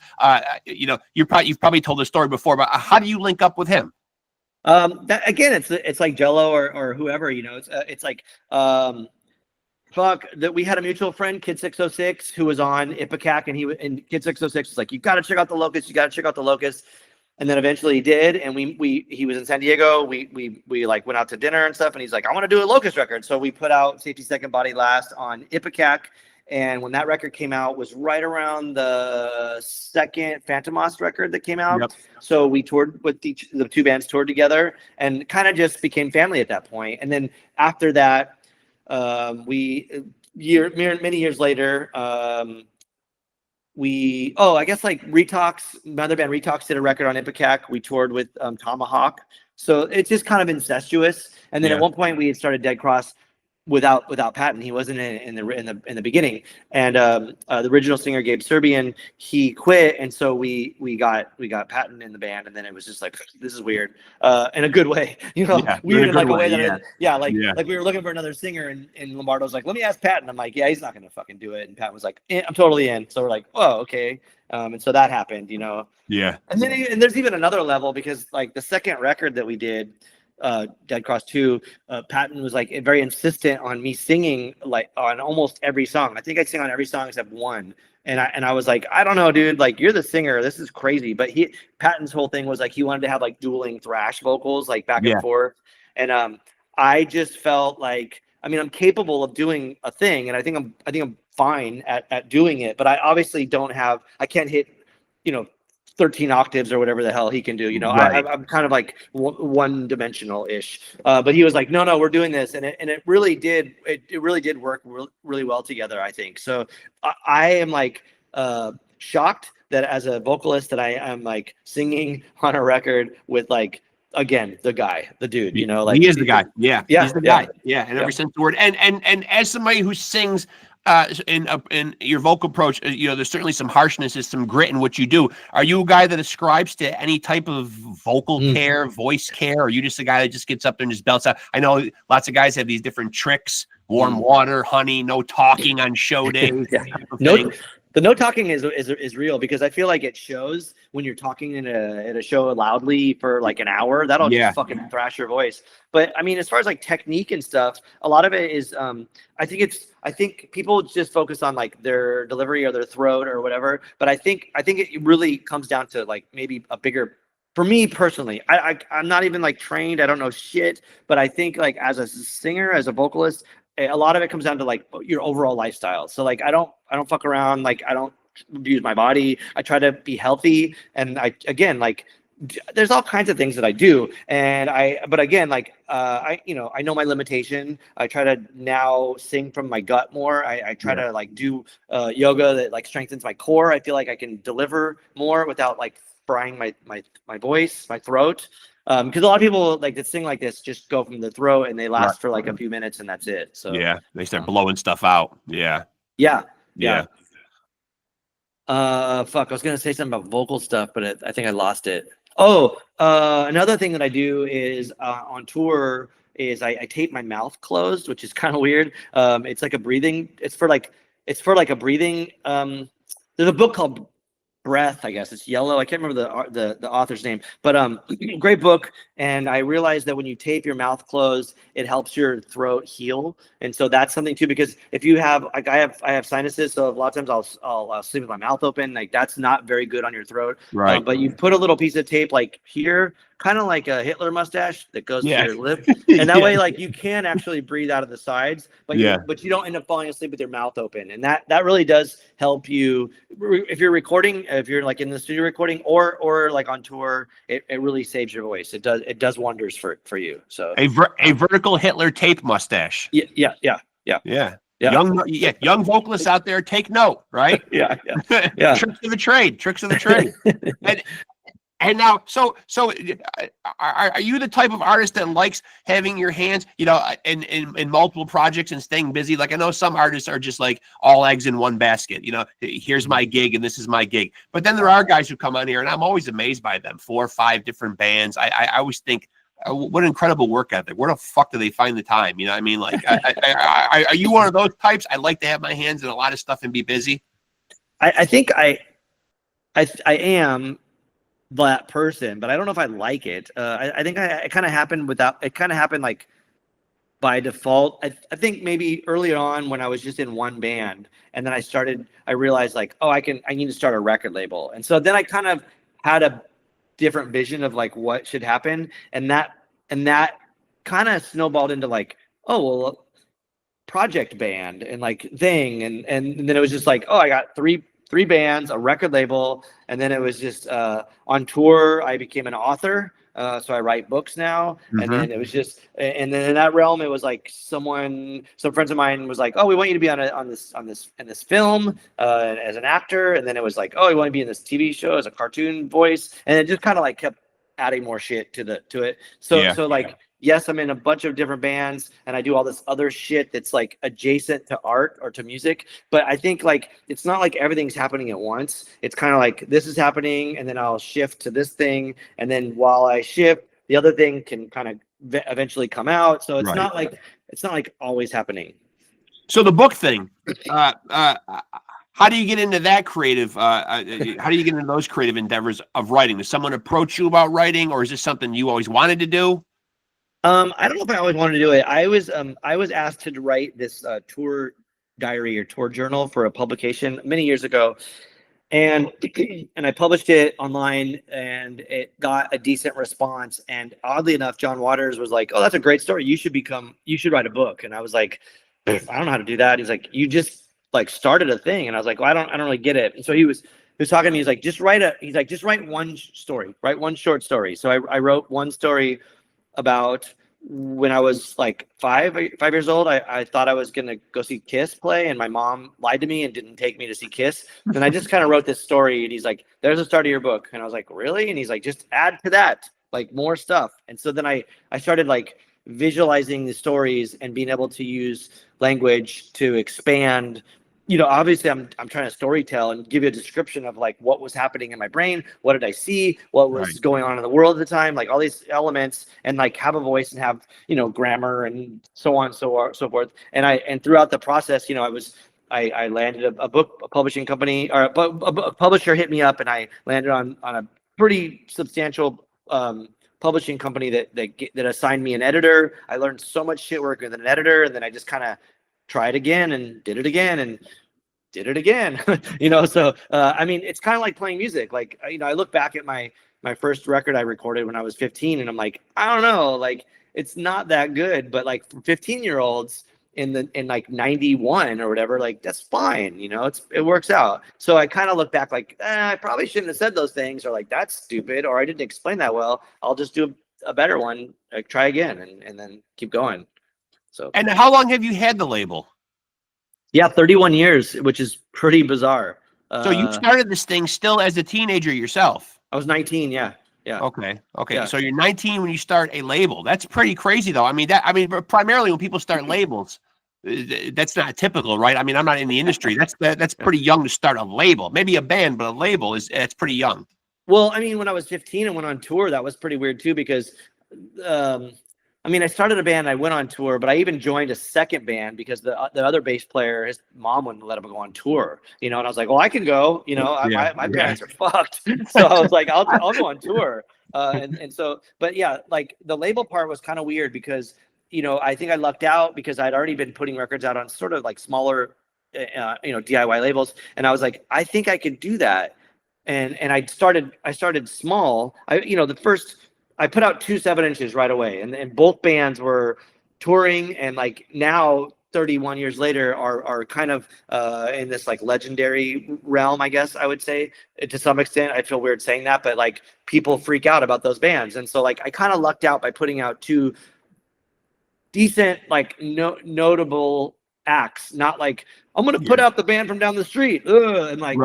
You've probably told the story before, but how do you link up with him? It's like Jello or whoever. It's like that we had a mutual friend, Kid 606, who was on Ipecac, and Kid 606 was like, you got to check out the Locust. And then eventually he did, and he was in San Diego. We like went out to dinner and stuff, and he's like, I want to do a Locust record. So we put out Safety Second Body Last on Ipecac, and when that record came out was right around the second Phantomos record that came out. Yep. So we toured with the two bands toured together, and kind of just became family at that point. And then after that, many years later, I guess like Retox, my other band Retox, did a record on Ipecac. We toured with Tomahawk. So it's just kind of incestuous. And then at one point we had started Dead Cross without Patton. He wasn't in the beginning. And the original singer, Gabe Serbian, he quit, and so we got Patton in the band, and then it was just like, this is weird, in a good way, weird in like a way that like we were looking for another singer, and Lombardo's like, let me ask Patton. I'm like, yeah, he's not gonna fucking do it. And Patton was like, I'm totally in. So we're like, oh, okay. And so that happened, Yeah. And then there's even another level, because like the second record that we did, Dead Cross 2, Patton was like very insistent on me singing like on almost every song. I think I sing on every song except one. And I was like, I don't know, dude, like you're the singer. This is crazy. But Patton's whole thing was like he wanted to have like dueling thrash vocals, like back and forth. And I just felt like, I mean, I'm capable of doing a thing, and I think I'm fine at doing it. But I obviously I can't hit, 13 octaves or whatever the hell he can do. Right. I'm kind of like one dimensional ish. But he was like, no, we're doing this. And it really did. It really did work really well together, I think. So I am like shocked that as a vocalist that I am like singing on a record with like, again, the dude, like he is the guy. Yeah. He's the guy. Yeah. In every sense of the word. And as somebody who sings, in your vocal approach, there's certainly some harshness, there's some grit in what you do. Are you a guy that ascribes to any type of vocal care, voice care, or are you just a guy that just gets up there and just belts out? I know lots of guys have these different tricks: warm water, honey, no talking on show days. The no talking is real, because I feel like it shows when you're talking in a show loudly for like an hour. That'll just fucking thrash your voice. But I mean, as far as like technique and stuff, a lot of it is I think people just focus on like their delivery or their throat or whatever. But I think it really comes down to like maybe a bigger. For me personally, I'm not even like trained. I don't know shit. But I think like as a singer, as a vocalist, a lot of it comes down to like your overall lifestyle. So like I don't fuck around. Like I don't abuse my body. I try to be healthy. And there's all kinds of things that I do. But again, like I know my limitation. I try to now sing from my gut more. I try to like do yoga that like strengthens my core. I feel like I can deliver more without like frying my voice, my throat. Because a lot of people like that sing like this just go from the throat and they last for like a few minutes and that's it. So they start blowing stuff out. Yeah. Fuck, I was gonna say something about vocal stuff, but I think I lost it. Another thing that I do is on tour is I tape my mouth closed, which is kind of weird. It's like a breathing. It's for like a breathing. There's a book called Breath, I guess it's yellow. I can't remember the author's name, but great book. And I realized that when you tape your mouth closed, it helps your throat heal. And so that's something too, because if you have like I have sinuses, so a lot of times I'll sleep with my mouth open. Like that's not very good on your throat. Right. But you put a little piece of tape like here, kind of like a Hitler mustache that goes to your lip, and that way like you can actually breathe out of the sides, but you don't end up falling asleep with your mouth open. And that really does help you if you're recording, if you're like in the studio recording or like on tour. It really saves your voice. It does wonders for you. So a vertical Hitler tape mustache. Yeah. Young vocalists out there, take note, right? Yeah. Tricks of the trade. And now, so are you the type of artist that likes having your hands, in multiple projects and staying busy? Like I know some artists are just like all eggs in one basket. Here's my gig and this is my gig. But then there are guys who come on here, and I'm always amazed by them. 4 or 5 different bands. I always think, what an incredible work ethic. Where the fuck do they find the time? You know what I mean? Like, are you one of those types? I like to have my hands in a lot of stuff and be busy. I think I am that person, but I don't know if I like it. I think it kind of happened like by default. I think maybe early on when I was just in one band, and then I realized like, I need to start a record label. And so then I kind of had a different vision of like what should happen. And that kind of snowballed into like, project band and like thing. And then it was just like, I got three bands, a record label, and then it was just on tour. I became an author, so I write books now. And then it was just, and then in that realm, it was like some friends of mine was like, we want you to be in this film as an actor, and then it was like, we want to be in this TV show as a cartoon voice, and it just kind of like kept adding more shit to it. So like. Yes, I'm in a bunch of different bands and I do all this other shit that's like adjacent to art or to music. But I think like it's not like everything's happening at once. It's kind of like this is happening and then I'll shift to this thing. And then while I shift, the other thing can kind of eventually come out. So it's not like always happening. So the book thing, how do you get into that creative? How do you get into those creative endeavors of writing? Does someone approach you about writing, or is this something you always wanted to do? I don't know if I always wanted to do it. I was asked to write this tour diary or tour journal for a publication many years ago, and I published it online, and it got a decent response. And oddly enough, John Waters was like, "Oh, that's a great story. You should write a book." And I was like, "I don't know how to do that." He's like, "You just like started a thing." And I was like, "Well, I don't really get it." And so he was talking to me. He's like, just write one story, write one short story. So I wrote one story about when I was like five years old. I thought I was going to go see Kiss play, and my mom lied to me and didn't take me to see Kiss. And I just kind of wrote this story, and he's like, "There's the start of your book." And I was like, "Really?" And he's like, "Just add to that, like more stuff." And so then I started like visualizing the stories and being able to use language to expand. Obviously I'm trying to storytell and give you a description of like what was happening in my brain, what did I see, what was going on in the world at the time, like all these elements, and like have a voice and have grammar and so on, so forth. And throughout the process, I landed a book publishing company, or a publisher hit me up, and I landed on a pretty substantial publishing company that assigned me an editor. I learned so much shit working with an editor, and then I just kind of tried again and did it again and did it again. So I mean, it's kind of like playing music. Like, I look back at my first record I recorded when I was 15, and I'm like, I don't know, like it's not that good, but like for 15-year-olds in like 91 or whatever, like that's fine, it works out. So I kind of look back like, I probably shouldn't have said those things, or like that's stupid, or I didn't explain that well. I'll just do a better one, like try again, and then keep going. So. And how long have you had the label? Yeah, 31 years, which is pretty bizarre. So you started this thing still as a teenager yourself? I was 19. Yeah. Okay. Yeah. So you're 19 when you start a label. That's pretty crazy, though. I mean, primarily when people start labels, that's not typical, right? I mean, I'm not in the industry. That's pretty young to start a label. Maybe a band, but a label it's pretty young. Well, I mean, when I was 15 and went on tour, that was pretty weird too, because I started a band, I went on tour, but I even joined a second band because the other bass player, his mom wouldn't let him go on tour, and I was like, well, I can go, my parents are fucked. So I was like, I'll go on tour. And so, but yeah, like the label part was kind of weird because, I think I lucked out because I'd already been putting records out on sort of like smaller, DIY labels. And I was like, I think I could do that. And I started small. I put out 2 7-inches right away, and both bands were touring, and like now 31 years later are kind of in this like legendary realm, I guess I would say, to some extent. I feel weird saying that, but like people freak out about those bands. And so like I kind of lucked out by putting out 2 decent, like notable acts, not like I'm gonna put out the band from down the street and like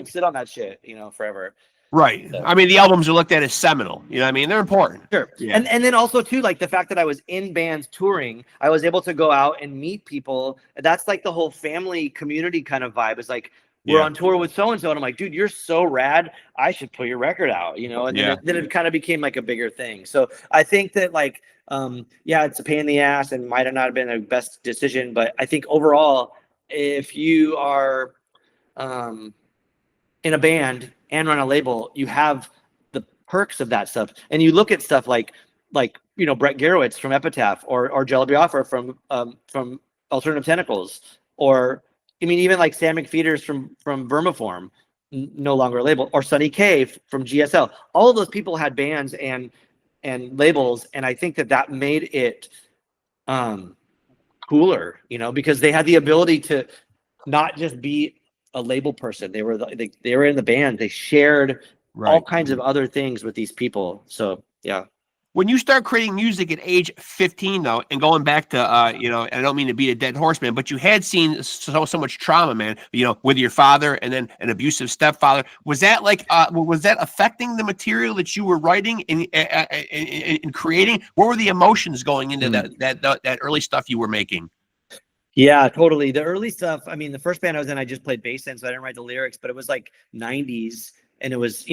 sit on that shit forever. Right. So, I mean, the albums are looked at as seminal. You know what I mean? They're important. Sure. Yeah. And then also too, like the fact that I was in bands touring, I was able to go out and meet people. That's like the whole family community kind of vibe. It's like, we're on tour with so-and-so, and I'm like, dude, you're so rad. I should put your record out, and then it kind of became like a bigger thing. So I think that like, it's a pain in the ass and might have not been the best decision, but I think overall, if you are in a band and run a label, you have the perks of that stuff. And you look at stuff like Brett Garowitz from Epitaph, or Jello Biafra from Alternative Tentacles, or even like Sam McPheeters from Vermiform, no longer a label, or Sonny K from GSL. All of those people had bands and labels, and I think that made it cooler, because they had the ability to not just be a label person. They were in the band. They shared all kinds of other things with these people. So yeah. When you start creating music at age 15, though, and going back to, and I don't mean to beat a dead horse, man, but you had seen so much trauma, man, with your father and then an abusive stepfather. Was that was that affecting the material that you were writing and creating? What were the emotions going into that early stuff you were making? Yeah, totally. The early stuff, the first band I was in, I just played bass in, so I didn't write the lyrics, but it was like 90s, and it was,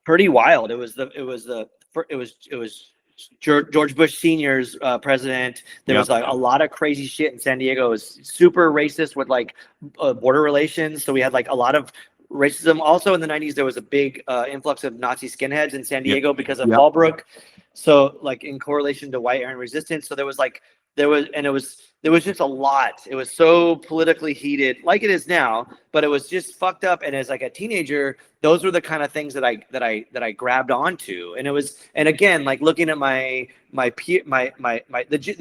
pretty wild. It was George Bush Sr.'s president. There was like a lot of crazy shit in San Diego. It was super racist with like border relations. So we had like a lot of racism. Also in the 90s, there was a big influx of Nazi skinheads in San Diego because of Fallbrook. So like in correlation to white Aryan resistance. So there was just a lot. It was so politically heated, like it is now, but it was just fucked up. And as like a teenager, those were the kind of things that I grabbed onto. And it was, and again, like looking at the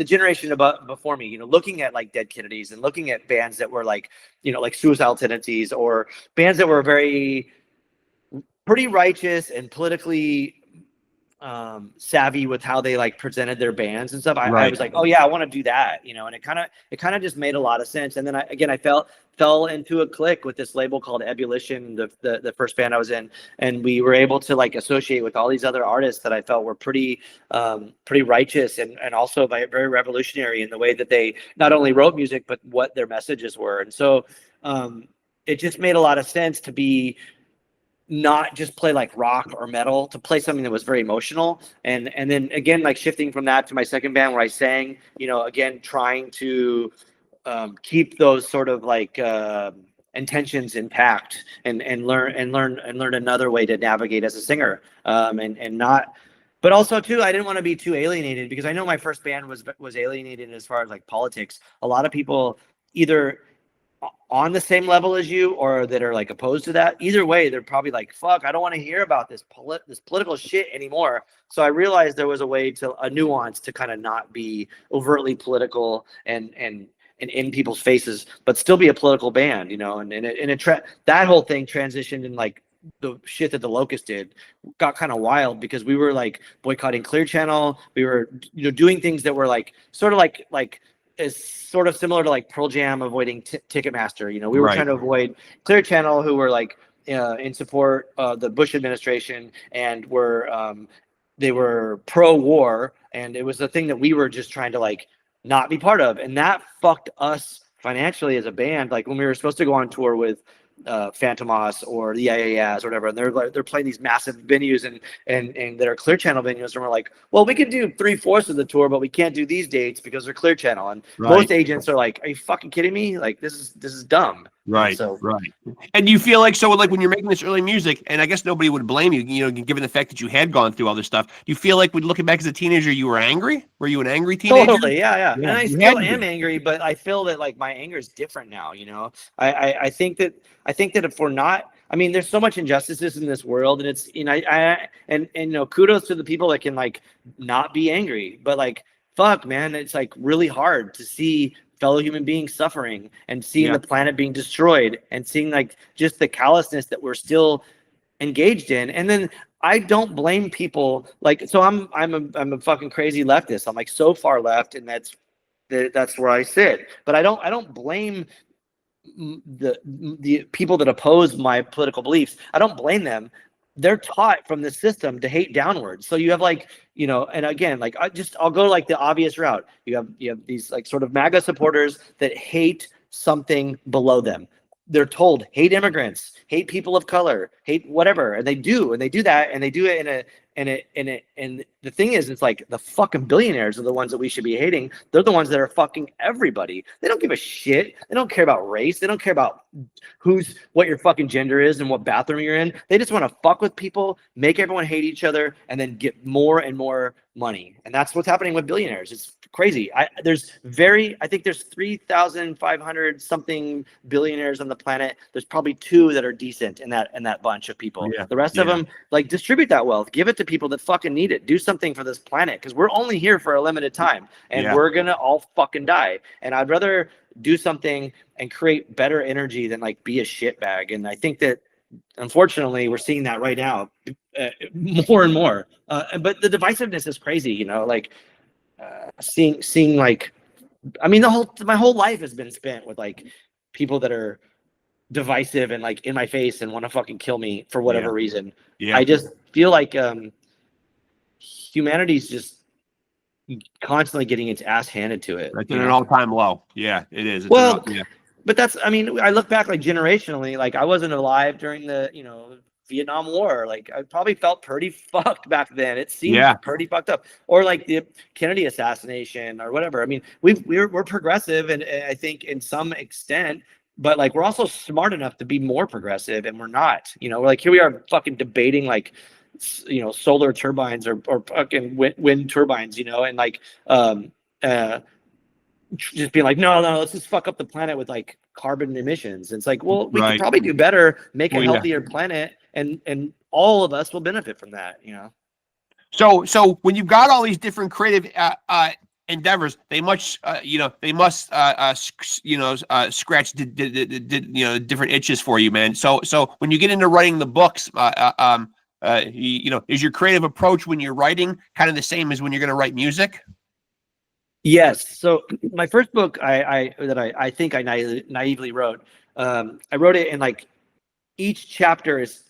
generation before me, looking at like Dead Kennedys and looking at bands that were like, like Suicidal Tendencies, or bands that were pretty righteous and politically savvy with how they like presented their bands and stuff. I was like, oh yeah, I want to do that, and it kind of just made a lot of sense. And then I fell into a clique with this label called Ebullition, the first band I was in, and we were able to like associate with all these other artists that I felt were pretty righteous and also very revolutionary in the way that they not only wrote music but what their messages were. And so it just made a lot of sense to be not just play like rock or metal, to play something that was very emotional. And then again, like shifting from that to my second band where I sang, again, trying to keep those sort of like intentions intact and learn another way to navigate as a singer. But also too, I didn't want to be too alienated, because I know my first band was alienated as far as like politics. A lot of people either on the same level as you or that are like opposed to that. Either way, they're probably like, fuck, I don't want to hear about this political shit anymore. So I realized there was a nuance to kind of not be overtly political and in people's faces, but still be a political band, that whole thing transitioned in like the shit that the LOCUST did got kind of wild, because we were like boycotting Clear Channel. We were, doing things that were like sort of like is sort of similar to like Pearl Jam avoiding Ticketmaster. We were trying to avoid Clear Channel, who were like in support of the Bush administration and they were pro-war, and it was a thing that we were just trying to like not be part of, and that fucked us financially as a band. Like when we were supposed to go on tour with Phantomas or the IAS or whatever, and they're playing these massive venues and that are Clear Channel venues, and we're like, well, we can do 3/4 of the tour, but we can't do these dates because they're Clear Channel. And most agents are like, are you fucking kidding me? Like this is dumb. Right. And you feel like, so like when you're making this early music, and I guess nobody would blame you, given the fact that you had gone through all this stuff, do you feel like when looking back as a teenager, you were angry? Were you an angry teenager? Totally, yeah. And I still am angry, but I feel that like my anger is different now. I think that if we're not, I mean, there's so much injustices in this world, and it's, kudos to the people that can like not be angry, but like, fuck, man, it's like really hard to see fellow human beings suffering and seeing the planet being destroyed and seeing like just the callousness that we're still engaged in. And then I don't blame people. Like, so I'm a fucking crazy leftist. I'm like so far left, and that's where I sit. But I don't blame the people that oppose my political beliefs. I don't blame them. They're taught from the system to hate downwards. So you have like, and again, like I'll go like the obvious route. You have these like sort of MAGA supporters that hate something below them. They're told hate immigrants, hate people of color, hate whatever, and they do that, and they do it and the thing is, it's like the fucking billionaires are the ones that we should be hating. They're the ones that are fucking everybody. They don't give a shit. They don't care about race. They don't care about what your fucking gender is and what bathroom you're in. They just want to fuck with people, make everyone hate each other, and then get more and more money. And that's what's happening with billionaires. It's crazy. I think there's 3,500 something billionaires on the planet. There's probably 2 that are decent in that bunch of people. The rest of them, like, distribute that wealth, give it to people that fucking need it. Do something for this planet, because we're only here for a limited time, and we're gonna all fucking die. And I'd rather do something and create better energy than like be a shitbag. And I think that unfortunately we're seeing that right now more and more. But the divisiveness is crazy, like seeing like, I mean, my whole life has been spent with like people that are divisive and like in my face and want to fucking kill me for whatever reason. I just feel like humanity's just constantly getting its ass handed to it. It's at an all-time low. Yeah, it is. But that's, I mean, I look back like generationally, like I wasn't alive during the, Vietnam War. Like I probably felt pretty fucked back then. It seemed pretty fucked up. Or like the Kennedy assassination or whatever. I mean, we're progressive, and I think in some extent, but like we're also smart enough to be more progressive, and we're not. We're like, here we are fucking debating like solar turbines or fucking wind turbines, and like just being like, no, let's just fuck up the planet with like carbon emissions. And it's like, well, we could probably do better, make a healthier planet, and all of us will benefit from that, So when you've got all these different creative endeavors, they must scratch different itches for you, man. So when you get into writing the books, is your creative approach when you're writing kind of the same as when you're going to write music? Yes. So my first book, I think I naively wrote. I wrote it in like each chapter is.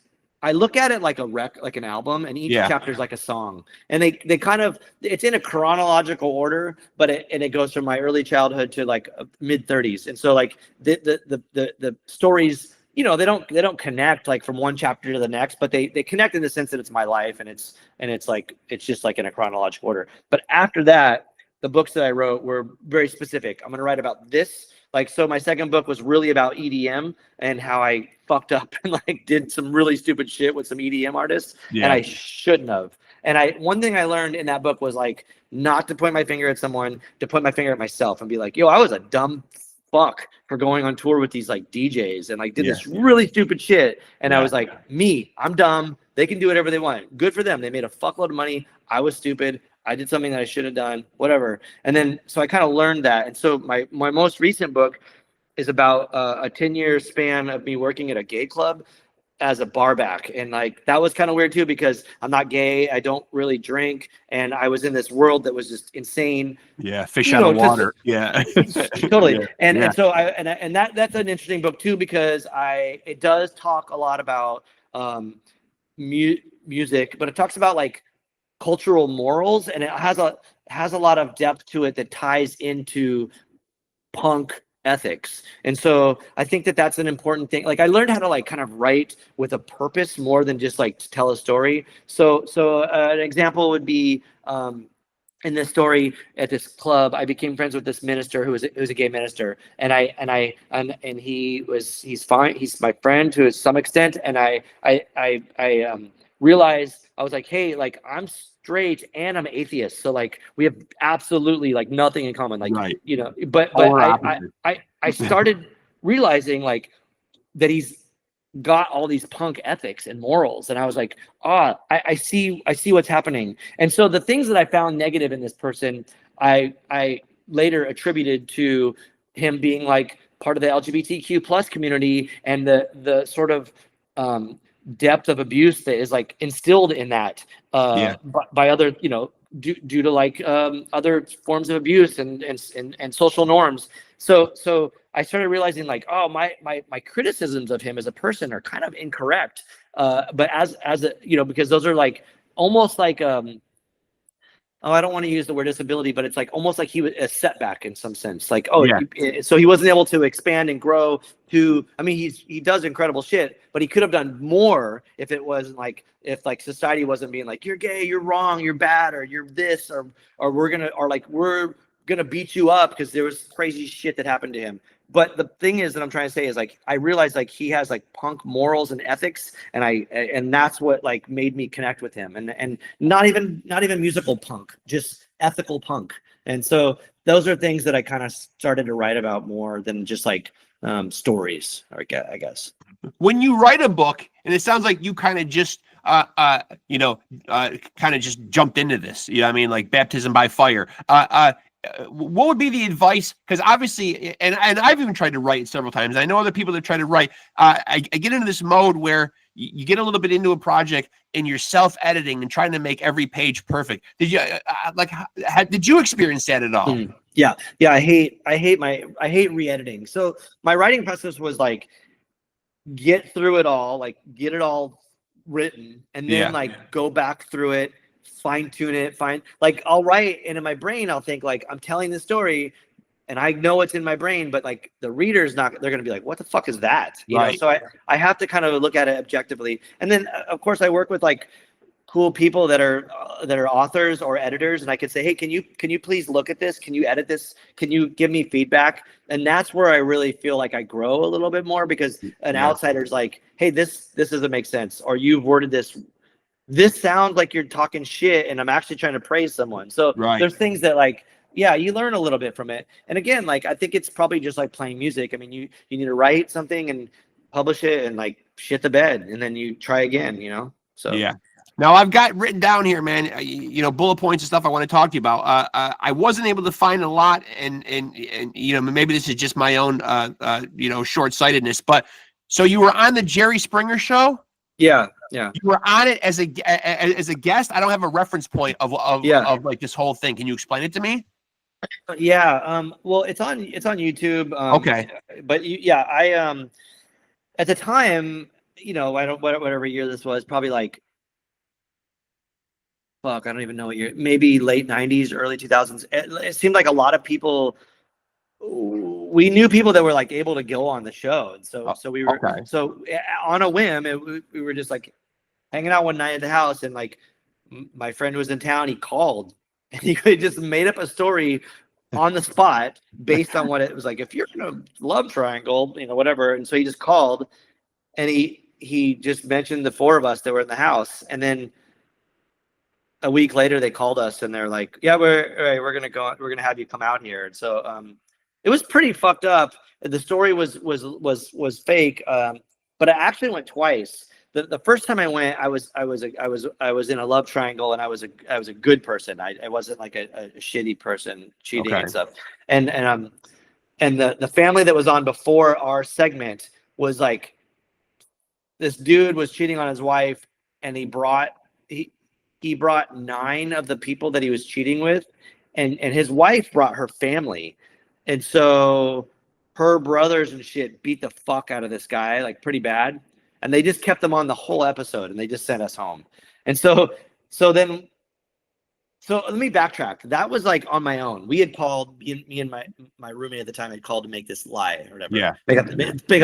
I look at it like an album, and each chapter is like a song. And they kind of, it's in a chronological order, but it goes from my early childhood to like mid 30s. And so like the stories, they don't connect like from one chapter to the next, but they connect in the sense that it's my life, and it's just like in a chronological order. But after that, the books that I wrote were very specific. I'm going to write about this. Like, so my second book was really about EDM and how I fucked up and like did some really stupid shit with some EDM artists, and I shouldn't have. And one thing I learned in that book was like not to point my finger at someone, to point my finger at myself and be like, yo, I was a dumb fuck for going on tour with these like DJs and like did this really stupid shit. And I was like, I'm dumb. They can do whatever they want. Good for them. They made a fuckload of money. I was stupid. I did something that I should have done, whatever. And then, so I kind of learned that. And so my most recent book is about a 10-year span of me working at a gay club as a barback. And like, that was kind of weird too, because I'm not gay. I don't really drink. And I was in this world that was just insane. Yeah. Fish out of water. Totally. Yeah. And so that's an interesting book too, because it does talk a lot about music, but it talks about like cultural morals, and it has a lot of depth to it that ties into punk ethics. And so I think that that's an important thing. Like, I learned how to like kind of write with a purpose more than just like to tell a story. So an example would be in this story at this club, I became friends with this minister who was a gay minister, and he's fine. He's my friend to some extent, and I realized, I was like, hey, like, I'm straight and I'm atheist, so like we have absolutely like nothing in common, like but I started realizing like that he's got all these punk ethics and morals, and I was like, I see what's happening. And so the things that I found negative in this person, I later attributed to him being like part of the LGBTQ plus community, and the sort of depth of abuse that is like instilled in that by other, due to like other forms of abuse and social norms. So I started realizing like, my criticisms of him as a person are kind of incorrect. But as a, because those are like almost like I don't want to use the word disability, but it's like almost like he was a setback in some sense. Like, so he wasn't able to expand and grow to, I mean, he does incredible shit, but he could have done more if it wasn't like, if like society wasn't being like, you're gay, you're wrong, you're bad, or you're this, or we're gonna beat you up because there was crazy shit that happened to him. But the thing is that I'm trying to say is like, I realized like he has like punk morals and ethics, and that's what like made me connect with him, and not even musical punk, just ethical punk. And so those are things that I kind of started to write about more than just like stories, I guess. When you write a book, and it sounds like you kind of just kind of just jumped into this, I mean, like baptism by fire. What would be the advice? Because obviously, and I've even tried to write several times. I know other people that try to write. I get into this mode where you get a little bit into a project and you're self-editing and trying to make every page perfect. Did you did you experience that at all? Yeah. I hate re-editing. So my writing process was like, get through it all, like get it all written, and then like go back through it, fine tune it, like I'll write, and in my brain I'll think like I'm telling the story and I know it's in my brain, but like the reader's they're gonna be like, what the fuck is that? You know? So I have to kind of look at it objectively. And then of course I work with like cool people that are authors or editors, and I could say, hey, can you please look at this? Can you edit this? Can you give me feedback? And that's where I really feel like I grow a little bit more, because an outsider's like, hey, this doesn't make sense, or you've worded this this sounds like you're talking shit and I'm actually trying to praise someone. So there's things that like, yeah, you learn a little bit from it. And again, like, I think it's probably just like playing music. I mean, you need to write something and publish it and like shit the bed and then you try again, you know? So yeah. Now I've got written down here, man, you know, bullet points and stuff I want to talk to you about. I wasn't able to find a lot and, you know, maybe this is just my own, you know, short-sightedness, but so you were on the Jerry Springer show? Yeah. Yeah. You were on it as a guest. I don't have a reference point of like this whole thing. Can you explain it to me? Yeah. Well, it's on YouTube. Okay. But I at the time, you know, whatever year this was, probably like, fuck, I don't even know what year, maybe late 90s, early 2000s. It seemed like a lot of people, we knew people that were like able to go on the show. And so we were, so on a whim, we were just like hanging out one night at the house and like my friend was in town, he called and he just made up a story on the spot based on what it was like. If you're in a love triangle, you know, whatever. And so he just called and he just mentioned the four of us that were in the house. And then a week later they called us and they're like, yeah, we're going to have you come out here. And so, it was pretty fucked up. The story was fake. But I actually went twice. The first time I went, I was in a love triangle and I was a good person. I wasn't like a shitty person cheating and stuff. And the family that was on before our segment was like, this dude was cheating on his wife and he brought 9 of the people that he was cheating with, and his wife brought her family. And so her brothers and shit beat the fuck out of this guy, like pretty bad. And they just kept them on the whole episode and they just sent us home. And so let me backtrack. That was like on my own. We had called, me and my roommate at the time had called to make this lie or whatever. Yeah. Make up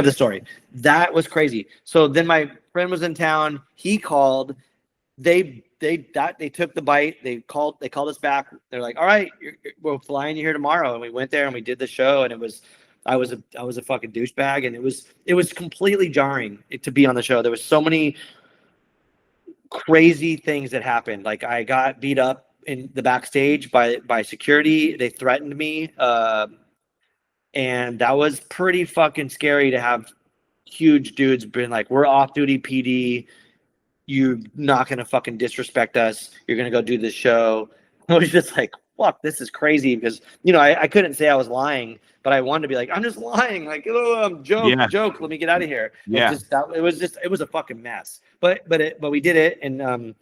the story. That was crazy. So then my friend was in town. He called. They took the bite. They called us back. They're like, all right, we're flying you here tomorrow. And we went there and we did the show. And I was a fucking douchebag. And it was completely jarring to be on the show. There was so many crazy things that happened. Like I got beat up in the backstage by security. They threatened me. And that was pretty fucking scary to have huge dudes being like, we're off duty PD. You're not going to fucking disrespect us. You're going to go do this show. I was just like, fuck, this is crazy because, you know, I couldn't say I was lying, but I wanted to be like, I'm just lying. Like, oh, I'm joke. Let me get out of here. Yeah. It was a fucking mess, but we did it. And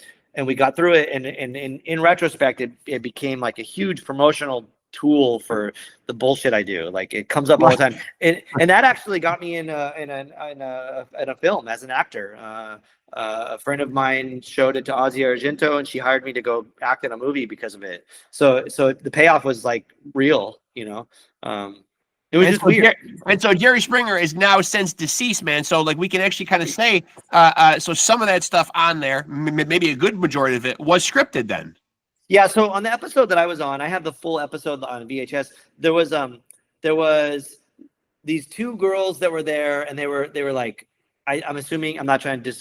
we got through it. And in retrospect, it became like a huge promotional tool for the bullshit I do. Like it comes up all the time. And that actually got me in a film as an actor. A friend of mine showed it to Ozzy Argento and she hired me to go act in a movie because of it. So the payoff was like real, you know. It was just weird. And so Jerry Springer is now since deceased, man. So like we can actually kind of say, so some of that stuff on there, maybe a good majority of it was scripted then. Yeah. So on the episode that I was on, I have the full episode on VHS. There was these 2 girls that were there and they were like, I'm assuming, I'm not trying to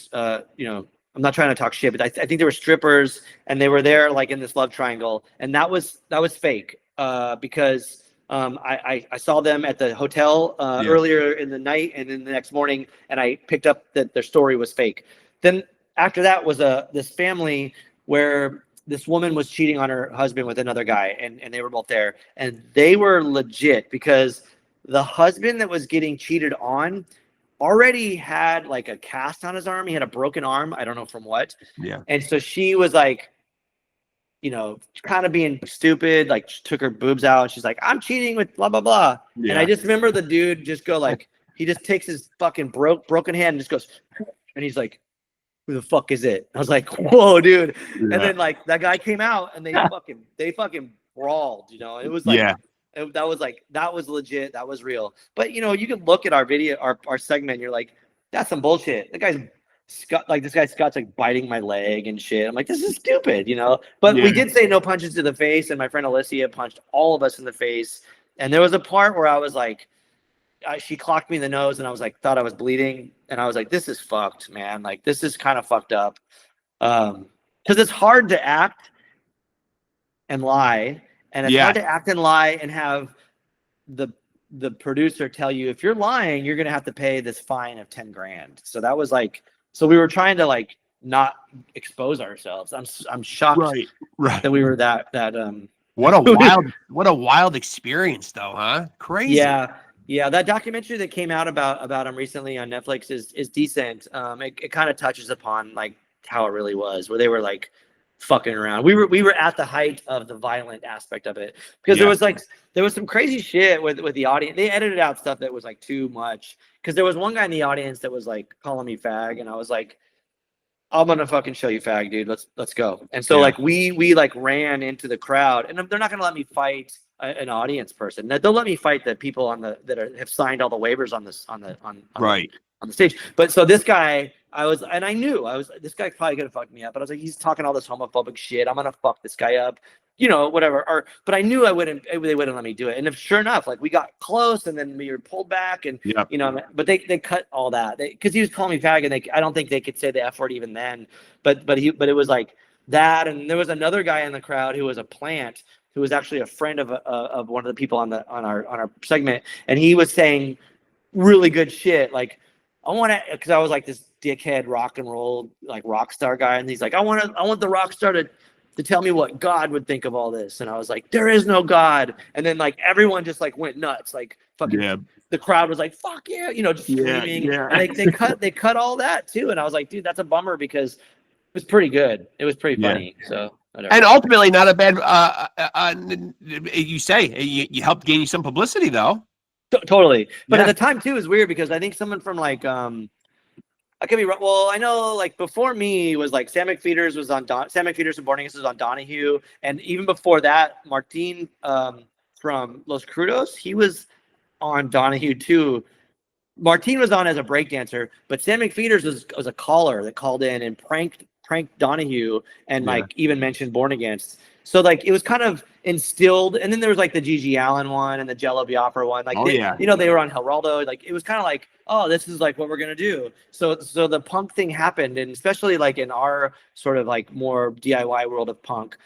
I'm not trying to talk shit, but I think they were strippers and they were there like in this love triangle. And that was fake because I saw them at the hotel earlier in the night and then the next morning and I picked up that their story was fake. Then after that was this family where this woman was cheating on her husband with another guy and they were both there and they were legit because the husband that was getting cheated on already had like a cast on his arm. He had a broken arm. I don't know from what. Yeah. And so she was like, you know, kind of being stupid, like took her boobs out. She's like, I'm cheating with blah, blah, blah. Yeah. And I just remember the dude just go like, he just takes his fucking broken hand and just goes, and he's like, who the fuck is it? I was like, whoa, dude. Yeah. And then like that guy came out and they fucking brawled, you know, it was like, that was legit. That was real. But you know, you can look at our video, our segment. And you're like, that's some bullshit. This guy Scott's like biting my leg and shit. I'm like, this is stupid, you know. But we did say no punches to the face, and my friend Alicia punched all of us in the face. And there was a part where I was like, she clocked me in the nose, and I was like, thought I was bleeding, and I was like, this is fucked, man. Like this is kind of fucked up. because it's hard to act and lie, and it's hard to act and lie and have the producer tell you, if you're lying, you're gonna have to pay this fine of 10 grand. So that was like, so we were trying to like not expose ourselves. I'm shocked that we were that what a wild experience though, huh? Crazy. Yeah, that documentary that came out about him recently on Netflix is decent. It kind of touches upon like how it really was, where they were like fucking around. We were at the height of the violent aspect of it, because there was some crazy shit with the audience. They edited out stuff that was like too much, because there was one guy in the audience that was like calling me fag, and I was like, I'm gonna fucking show you fag, dude. Let's go. And so like we like ran into the crowd, and they're not gonna let me fight an audience person. They'll let me fight the people have signed all the waivers on the stage. But so this guy, I knew this guy probably gonna fuck me up, but I was like, he's talking all this homophobic shit, I'm gonna fuck this guy up, whatever. But I knew they wouldn't let me do it. And if sure enough, like we got close, and then we were pulled back, and but they cut all that, because he was calling me fag, and I don't think they could say the F word even then. But it was like that. And there was another guy in the crowd who was a plant, who was actually a friend of one of the people on our segment, and he was saying really good shit. Like, I want to, because I was like this dickhead rock and roll like rock star guy, and he's like, I want the rock star to tell me what God would think of all this, and I was like, there is no God. And then like everyone just like went nuts, like fucking the crowd was like, fuck yeah, just screaming. And they cut all that too, and I was like, dude, that's a bummer, because it was pretty good. It was pretty funny. So. Whatever. And ultimately, not a bad. You say you helped gain you some publicity, though. Totally, but at the time too, it was weird, because I think someone from like I could be wrong. Well, I know like before me was like Sam McPheeters was on Sam McPheeters from Born Against was on Donahue, and even before that, Martin from Los Crudos, he was on Donahue too. Martin was on as a breakdancer, but Sam McPheeters was a caller that called in and pranked Donahue, and like even mentioned Born Against. So like it was kind of instilled, and then there was like the Gigi Allen one and the Jello Biafra one. Like they were on Geraldo. Like it was kind of like, oh, this is like what we're gonna do. So the punk thing happened, and especially like in our sort of like more DIY world of punk,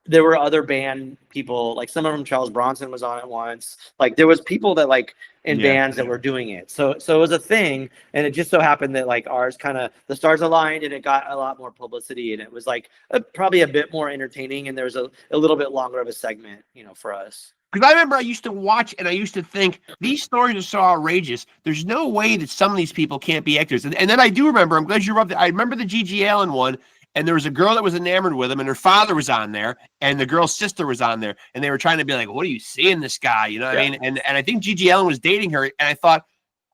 there were other band people, like some of them, Charles Bronson was on it once. Like there was people that like in bands that were doing it. So it was a thing, and it just so happened that like ours kind of, the stars aligned, and it got a lot more publicity, and it was like probably a bit more entertaining, and there was a little bit longer of a segment, for us. Because I remember I used to watch, and I used to think, these stories are so outrageous. There's no way that some of these people can't be actors. And then I do remember, I'm glad you rubbed it. I remember the Gigi Allen one, and there was a girl that was enamored with him, and her father was on there, and the girl's sister was on there, and they were trying to be like, what do you see in this guy? You know what I mean? And I think Gigi Allen was dating her, and I thought,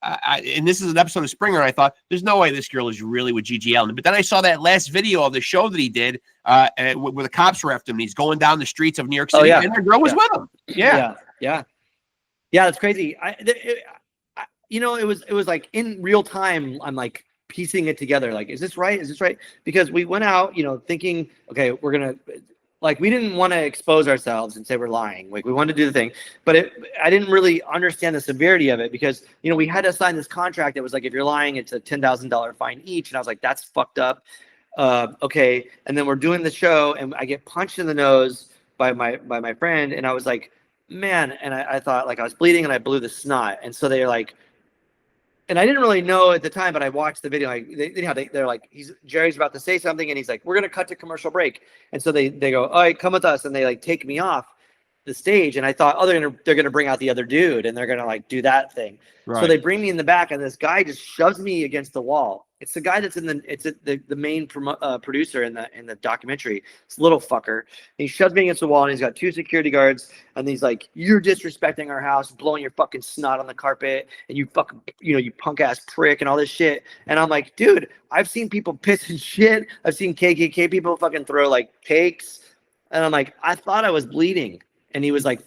and this is an episode of Springer, and I thought, there's no way this girl is really with Gigi Allen. But then I saw that last video of the show that he did where the cops were after him, and he's going down the streets of New York City, and the girl was with him. Yeah, that's crazy. It was like in real time, I'm like piecing it together, like, is this right? Because we went out, thinking, okay, we're gonna, like, we didn't want to expose ourselves and say we're lying. Like, we wanted to do the thing, but I didn't really understand the severity of it, because we had to sign this contract that was like, if you're lying, it's a $10,000 fine each, and I was like, that's fucked up. Okay, and then we're doing the show, and I get punched in the nose by my friend, and I was like, man, and I thought, like, I was bleeding, and I blew the snot, and so they're like, and I didn't really know at the time, but I watched the video. Like they're like, Jerry's about to say something, and he's like, we're gonna cut to commercial break. And so they go, all right, come with us, and they like take me off the stage. And I thought, oh, they're gonna bring out the other dude, and they're gonna like do that thing. Right. So they bring me in the back, and this guy just shoves me against the wall. It's the guy that's the main producer in the documentary. It's a little fucker. He shoves me against the wall, and he's got two security guards, and he's like, "You're disrespecting our house, blowing your fucking snot on the carpet, and you fucking, you punk ass prick, and all this shit." And I'm like, dude, I've seen people piss and shit. I've seen KKK people fucking throw like cakes, and I'm like, I thought I was bleeding, and he was like,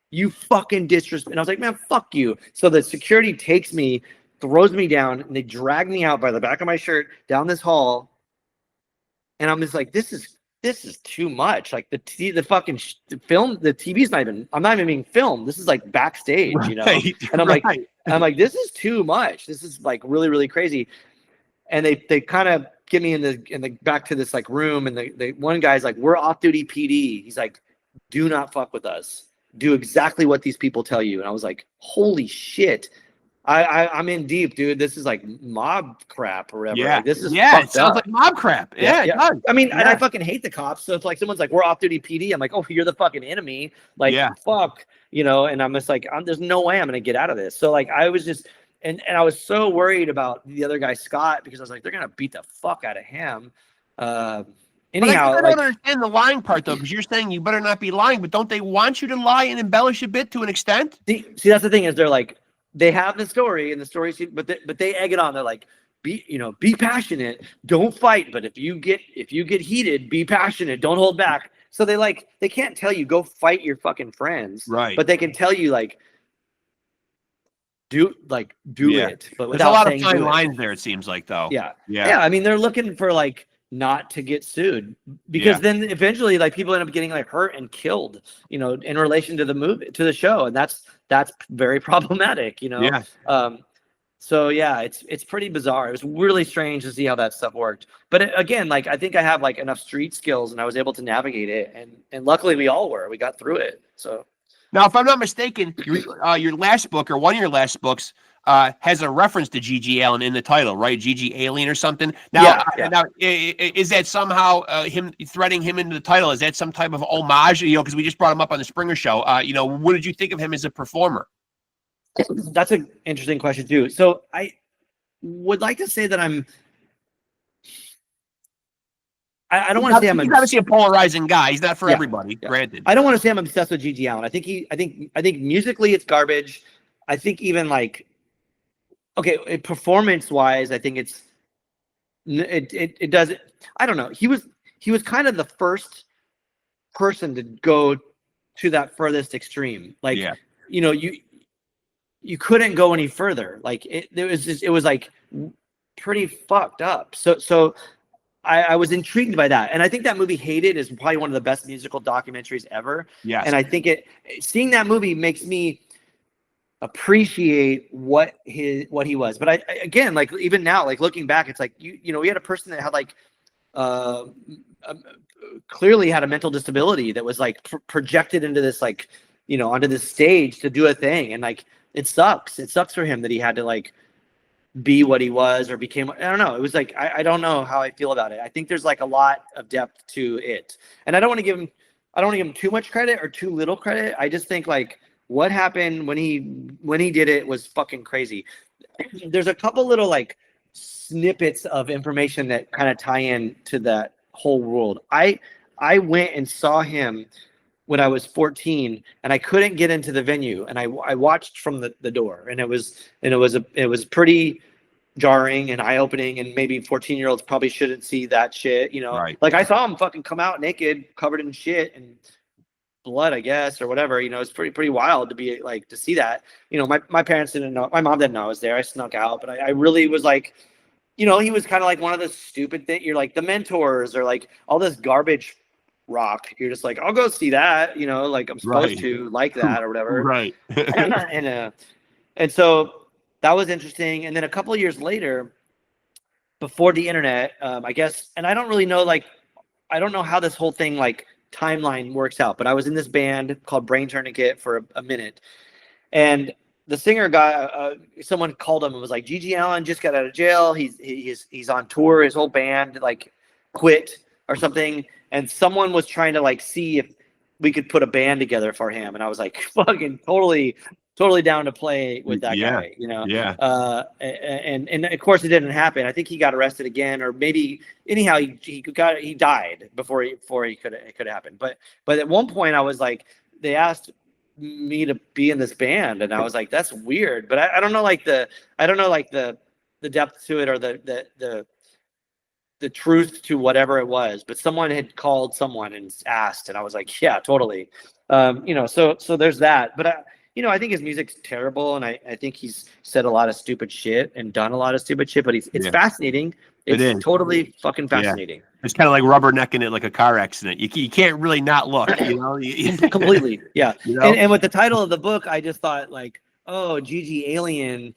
"You fucking disrespect." And I was like, "Man, fuck you." So the security takes me, throws me down, and they drag me out by the back of my shirt down this hall, and I'm just like, this is too much. Like the film, the TV's not even, I'm not even being filmed. This is like backstage, and I'm like, this is too much. This is like really, really crazy. And they kind of get me in the back to this like room, and the one guy's like, we're off duty PD. He's like, do not fuck with us. Do exactly what these people tell you. And I was like, holy shit. I'm in deep, dude. This is like mob crap or whatever. Yeah. Like, this is it sounds like mob crap. Yeah. It does. I mean, and I fucking hate the cops. So if like someone's like, we're off duty PD, I'm like, oh, you're the fucking enemy. Like, fuck, you know, and I'm just like, there's no way I'm going to get out of this. So like, I was just, and I was so worried about the other guy, Scott, because I was like, they're going to beat the fuck out of him. Anyhow, I don't understand the lying part though, because you're saying you better not be lying, but don't they want you to lie and embellish a bit to an extent? See, that's the thing is they're like, they have the story and the story, but they egg it on. They're like, be passionate, don't fight. But if you get heated, be passionate, don't hold back. So they can't tell you go fight your fucking friends, right? But they can tell you like, do it. But there's a lot of fine lines there. It seems like though. Yeah. I mean, they're looking for like not to get sued, because then eventually like people end up getting like hurt and killed, you know, in relation to the movie, to the show, and that's very problematic, you know. So yeah, it's pretty bizarre. It was really strange to see how that stuff worked, but again, like I think I have like enough street skills and I was able to navigate it, and luckily we got through it. So now, if I'm not mistaken, your last book, or one of your last books, has a reference to G.G. Allen in the title, right? G.G. Alien or something. Now, now, is that somehow him threading him into the title? Is that some type of homage? You know, because we just brought him up on the Springer Show. You know, what did you think of him as a performer? That's an interesting question too. So I would like to say that I don't want to say I'm. He's obviously a polarizing guy. He's not for everybody. Granted, I don't want to say I'm obsessed with G.G. Allen. I think musically it's garbage. I think even like, okay, performance wise, I think it does. I don't know. He was kind of the first person to go to that furthest extreme. Like, you know, you couldn't go any further. Like it was like pretty fucked up. So I was intrigued by that. And I think that movie Hated is probably one of the best musical documentaries ever. Yes. And I think seeing that movie makes me appreciate what he was. But I again, like even now, like looking back, it's like, you know, we had a person that had like, clearly had a mental disability that was like projected into this, like, you know, onto this stage to do a thing. And like, it sucks for him that he had to like be what he was or became. I don't know. It was like, I don't know how I feel about it. I think there's like a lot of depth to it, and I don't want to give him too much credit or too little credit. I just think like what happened when he did it was fucking crazy. There's a couple little like snippets of information that kind of tie in to that whole world. I went and saw him when I was 14, and I couldn't get into the venue, and I watched from the door, and it was pretty jarring and eye-opening, and maybe 14-year-olds probably shouldn't see that shit, you know. Right. Like I saw him fucking come out naked, covered in shit and blood, I guess, or whatever, you know. It's pretty wild to be like to see that, you know. My parents didn't know, my mom didn't know I was there. I snuck out, but I really was like, you know, he was kind of like one of the stupid things. You're like the Mentors or like all this garbage rock. You're just like, I'll go see that, you know, like I'm supposed to like that or whatever. Right. and so that was interesting. And then a couple of years later, before the internet, I guess, and I don't really know, like, I don't know how this whole thing like timeline works out, but I was in this band called Brain Tourniquet for a minute, and the singer guy, someone called him and was like, G.G. Allen just got out of jail. He's on tour. His whole band like quit or something. And someone was trying to like see if we could put a band together for him. And I was like, fucking totally down to play with that guy, you know? Yeah. And of course it didn't happen. I think he got arrested again, or maybe anyhow, he died before he could happen. But at one point I was like, they asked me to be in this band, and I was like, that's weird. But I don't know like the depth to it, or the truth to whatever it was. But someone had called someone and asked, and I was like, yeah, totally. You know, so there's that. But you know, I think his music's terrible, and I think he's said a lot of stupid shit and done a lot of stupid shit, but it's fascinating. It's totally fucking fascinating. Yeah. It's kind of like rubbernecking it like a car accident. You can't really not look, you know? Completely, yeah. You know? And with the title of the book, I just thought like, oh, G.G. Alien.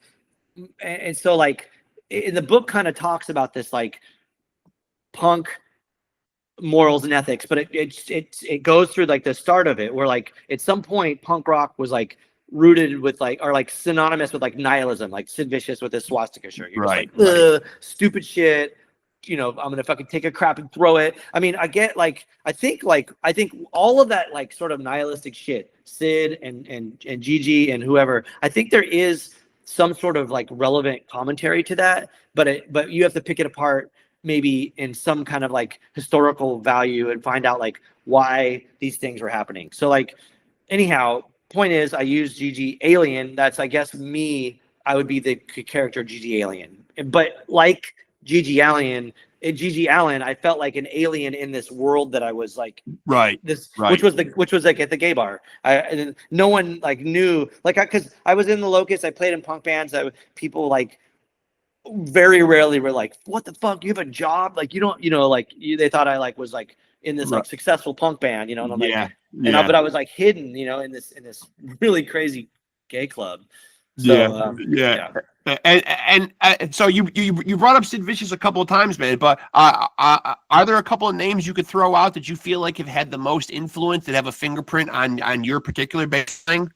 And so like, in the book kind of talks about this like punk morals and ethics, but it goes through like the start of it, where like at some point punk rock was like rooted with like, or like synonymous with like nihilism, like Sid Vicious with his swastika shirt. You're right, just like, stupid shit. You know, I'm gonna fucking take a crap and throw it. I mean, I get like, I think all of that like sort of nihilistic shit, Sid and Gigi and whoever. I think there is some sort of like relevant commentary to that, but you have to pick it apart maybe in some kind of like historical value and find out like why these things were happening. So like, anyhow, point is I use Gigi Alien. That's, I guess, me. I would be the character Gigi Alien. But like Gigi Allen, I felt like an alien in this world that I was like, which was like at the gay bar. And no one like knew, like, because I was in the Locust. I played in punk bands. People like very rarely were like, what the fuck, you have a job, like you don't, you know, like they thought I like was like in this like successful punk band, you know, and I'm like, but I was like hidden, you know, in this really crazy gay club. So, And so you brought up Sid Vicious a couple of times, man, but are there a couple of names you could throw out that you feel like have had the most influence, that have a fingerprint on your particular bass thing?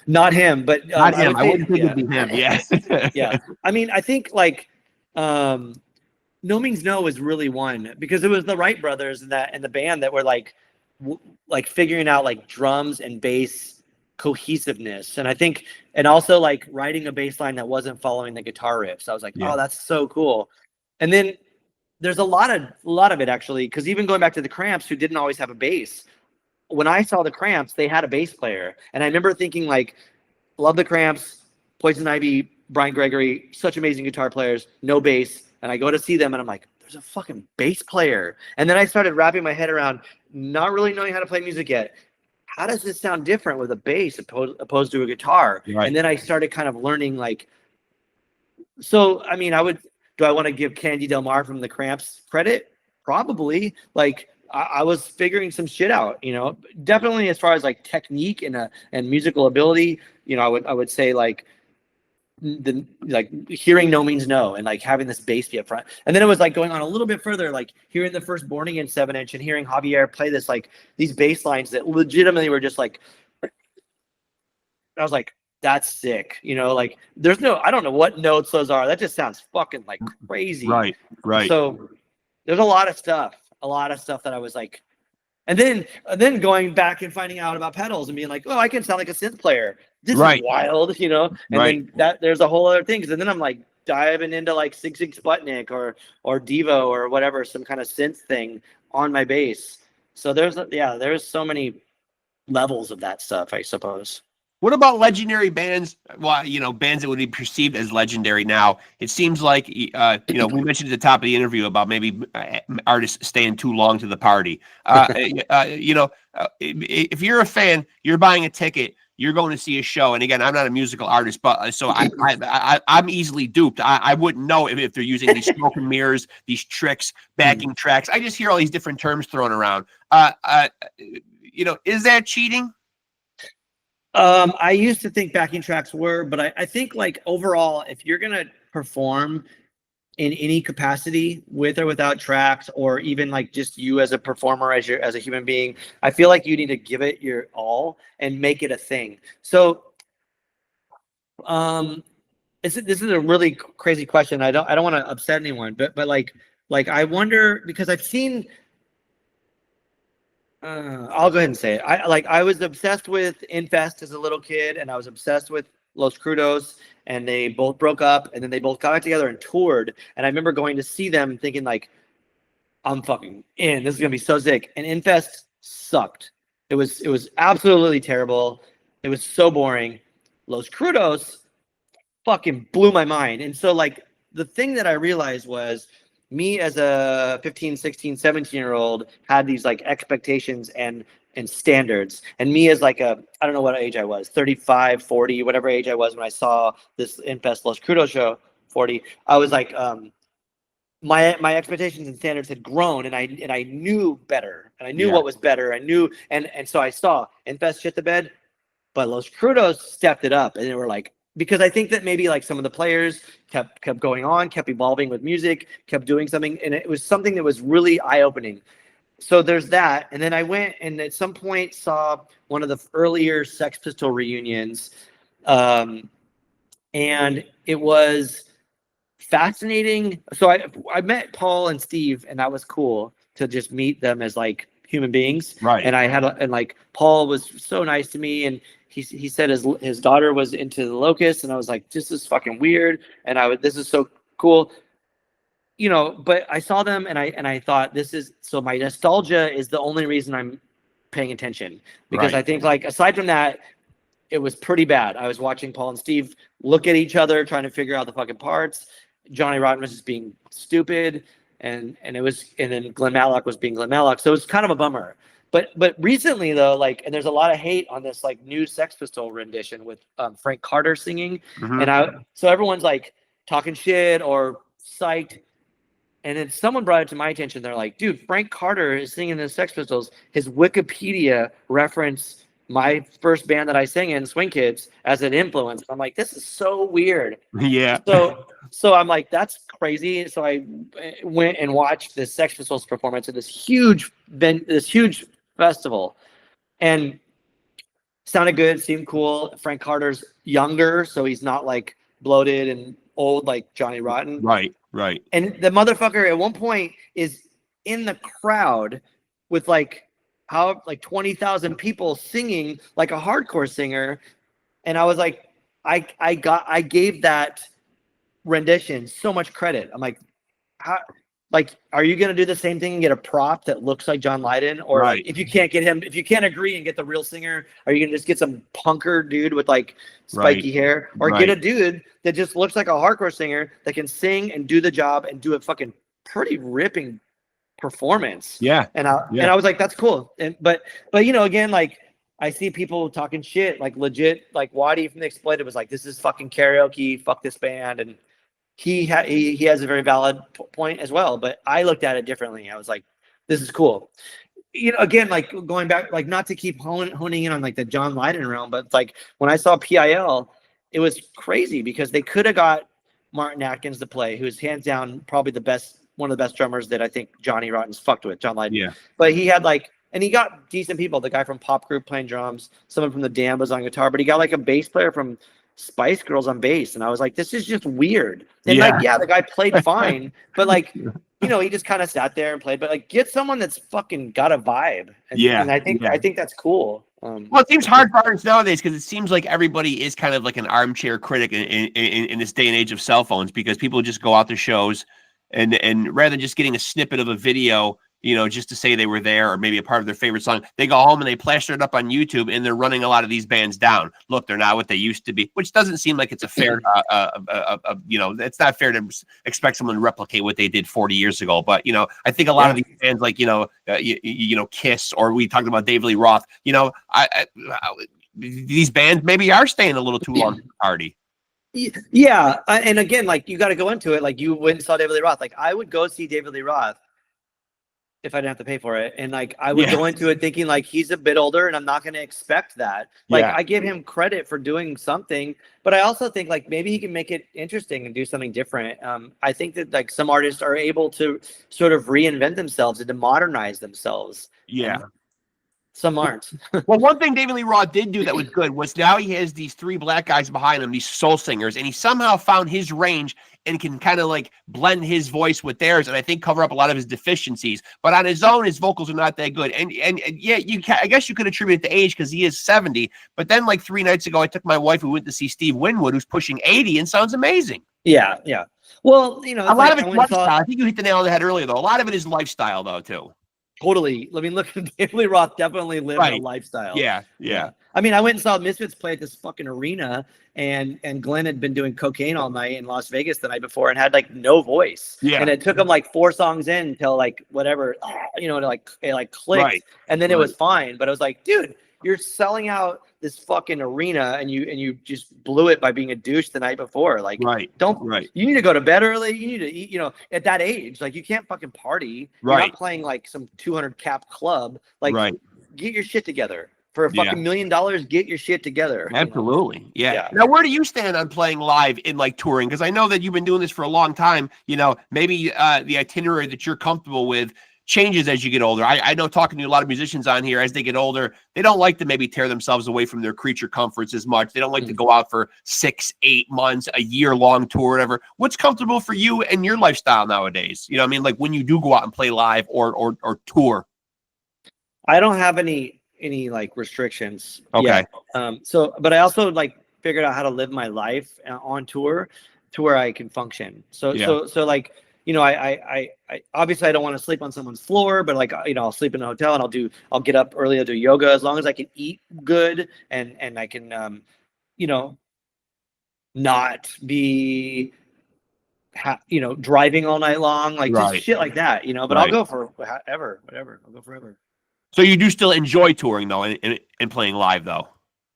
Not him, but not him. I wouldn't think it'd be him. Yes. Yeah. I mean, I think like No Means No is really one, because it was the Wright brothers and the band that were like figuring out like drums and bass cohesiveness, and I think, and also like writing a bass line that wasn't following the guitar riffs. I was like, oh, that's so cool. And then there's a lot of it actually, because even going back to the Cramps, who didn't always have a bass. When I saw the Cramps, they had a bass player. And I remember thinking like, love the Cramps, Poison Ivy, Brian Gregory, such amazing guitar players, no bass. And I go to see them and I'm like, there's a fucking bass player. And then I started wrapping my head around not really knowing how to play music yet. How does this sound different with a bass opposed to a guitar? Right. And then I started kind of learning like, so, I mean, do I want to give Candy Del Mar from the Cramps credit? Probably. Like, I was figuring some shit out, you know, definitely as far as like technique and musical ability, you know, I would say like hearing No Means No and like having this bass be up front. And then it was like going on a little bit further, like hearing the first Born Again 7-inch and hearing Javier play this, like these bass lines that legitimately were just like, I was like, that's sick. You know, like I don't know what notes those are. That just sounds fucking like crazy. Right. So there's a lot of stuff that I was like, and then going back and finding out about pedals and being like, oh, I can sound like a synth player. This is wild, you know? And then there's a whole other thing. And then I'm like diving into like Sig Sputnik or Devo or whatever, some kind of synth thing on my bass. So there's so many levels of that stuff, I suppose. What about legendary bands? Well, you know, bands that would be perceived as legendary now. It seems like, you know, we mentioned at the top of the interview about maybe artists staying too long to the party. You know, if you're a fan, you're buying a ticket, you're going to see a show. And again, I'm not a musical artist, but so I'm easily duped. I wouldn't know if they're using these smoke and mirrors, these tricks, backing tracks. I just hear all these different terms thrown around. You know, is that cheating? I used to think backing tracks were, but I think like overall, if you're going to perform in any capacity with or without tracks, or even like just you as a performer, as a human being, I feel like you need to give it your all and make it a thing. So, this is a really crazy question. I don't want to upset anyone, but like I wonder, because I've seen, I'll go ahead and say it. I was obsessed with Infest as a little kid, and I was obsessed with Los Crudos, and they both broke up, and then they both got back together and toured. And I remember going to see them thinking like, I'm fucking in. This is gonna be so sick. And Infest sucked. It was absolutely terrible. It was so boring. Los Crudos fucking blew my mind. And so like the thing that I realized was, me as a 15, 16, 17-year-old had these like expectations and standards. And me as like I don't know what age I was, 35, 40, whatever age I was when I saw this Infest Los Crudos show, 40, I was like, my expectations and standards had grown, and I knew better, and I knew what was better. I knew, and so I saw Infest shit the bed, but Los Crudos stepped it up, and they were like, because I think that maybe like some of the players kept going on, kept evolving with music, kept doing something, and it was something that was really eye-opening. So there's that, and then I went and at some point saw one of the earlier Sex Pistol reunions, and it was fascinating. So I met Paul and Steve, and that was cool to just meet them as like human beings. Right. And and like Paul was so nice to me, and he said his daughter was into the Locust, and I was like, this is fucking weird, and this is so cool. You know, but I saw them and I thought so my nostalgia is the only reason I'm paying attention, because I think like aside from that, it was pretty bad. I was watching Paul and Steve look at each other, trying to figure out the fucking parts. Johnny Rotten was just being stupid, and then Glenn Matlock was being Glenn Matlock. So it was kind of a bummer. But recently though, like, and there's a lot of hate on this like new Sex Pistol rendition with Frank Carter singing, so everyone's like talking shit or psyched. And then someone brought it to my attention. They're like, dude, Frank Carter is singing the Sex Pistols. His Wikipedia referenced my first band that I sang in, Swing Kids, as an influence. I'm like, this is so weird. Yeah. So I'm like, that's crazy. So I went and watched the Sex Pistols performance at this huge festival. And sounded good, seemed cool. Frank Carter's younger, so he's not like bloated and old like Johnny Rotten. Right. And the motherfucker at one point is in the crowd with like 20,000 people singing like a hardcore singer. And I was like, I gave that rendition so much credit. I'm like, how, like, are you going to do the same thing and get a prop that looks like John Lydon? Or like, if you can't agree and get the real singer, are you going to just get some punker dude with like spiky hair, or get a dude that just looks like a hardcore singer that can sing and do the job and do a fucking pretty ripping performance? Yeah. And I was like, that's cool. But you know, again, like I see people talking shit, like legit, like Waddy from The Exploited was like, this is fucking karaoke, fuck this band. And he has a very valid point as well, but I looked at it differently. I was like, this is cool. You know, again, like going back, like not to keep honing in on like the John Lydon realm, but like when I saw PIL, it was crazy because they could have got Martin Atkins to play, who's hands down probably one of the best drummers that I think Johnny Rotten's fucked with, John Lydon. Yeah. But he had like, and he got decent people. The guy from Pop Group playing drums, someone from the Dam was on guitar, but he got like a bass player from Spice Girls on bass, and I was like, this is just weird. And like, yeah, the guy played fine, but like, you know, he just kind of sat there and played. But like, get someone that's fucking got a vibe. And I think that's cool. Well, it seems hard for artists nowadays because it seems like everybody is kind of like an armchair critic in this day and age of cell phones, because people just go out to shows and rather than just getting a snippet of a video, you know, just to say they were there or maybe a part of their favorite song, they go home and they plaster it up on YouTube, and they're running a lot of these bands down. Look, they're not what they used to be, which doesn't seem like it's a fair, you know, it's not fair to expect someone to replicate what they did 40 years ago. But, you know, I think a lot of these bands like, you know, Kiss, or we talked about David Lee Roth, you know, these bands maybe are staying a little too long to the party. Yeah. And again, like you got to go into it. Like you went and saw David Lee Roth. Like I would go see David Lee Roth if I didn't have to pay for it. And like, I would go into it thinking like, he's a bit older and I'm not going to expect that. Like I give him credit for doing something, but I also think like maybe he can make it interesting and do something different. I think that like some artists are able to sort of reinvent themselves and to modernize themselves. Yeah. Some aren't. Well, one thing David Lee Roth did do that was good was now he has these three black guys behind him, these soul singers, and he somehow found his range and can kind of like blend his voice with theirs, and I think cover up a lot of his deficiencies. But on his own, his vocals are not that good. And yeah, I guess you could attribute it to age because he is 70. But then like 3 nights ago, I took my wife who went to see Steve Winwood, who's pushing 80 and sounds amazing. Yeah. Well, you know, a lot of it's lifestyle. I think you hit the nail on the head earlier, though. A lot of it is lifestyle, though, too. Totally. I mean, look, David Lee Roth definitely lived a lifestyle. Yeah. I mean, I went and saw Misfits play at this fucking arena, and Glenn had been doing cocaine all night in Las Vegas the night before and had like no voice. Yeah. And it took him like 4 songs in until like whatever, you know, it clicked, and then it was fine. But I was like, dude, you're selling out this fucking arena and you just blew it by being a douche the night before. Like, you need to go to bed early. You need to eat, you know, at that age, like you can't fucking party. You're not playing like some 200 cap club. Like, get your shit together. for a fucking $1 million, get your shit together. Absolutely. Yeah. Now, where do you stand on playing live in like touring? Because I know that you've been doing this for a long time. You know, maybe the itinerary that you're comfortable with changes as you get older. I know, talking to a lot of musicians on here, as they get older, they don't like to maybe tear themselves away from their creature comforts as much. They don't like to go out for 6, 8 months, a year-long tour, whatever. What's comfortable for you and your lifestyle nowadays? You know what I mean? Like when you do go out and play live or tour. I don't have any like restrictions. Okay. But I also like figured out how to live my life on tour to where I can function. So like, you know, I obviously I don't want to sleep on someone's floor, but like, you know, I'll sleep in a hotel and I'll get up early to do yoga as long as I can eat good and I can, you know, not be, you know, driving all night long, like just shit like that, you know, but I'll go for whatever. I'll go forever. So you do still enjoy touring though and playing live though?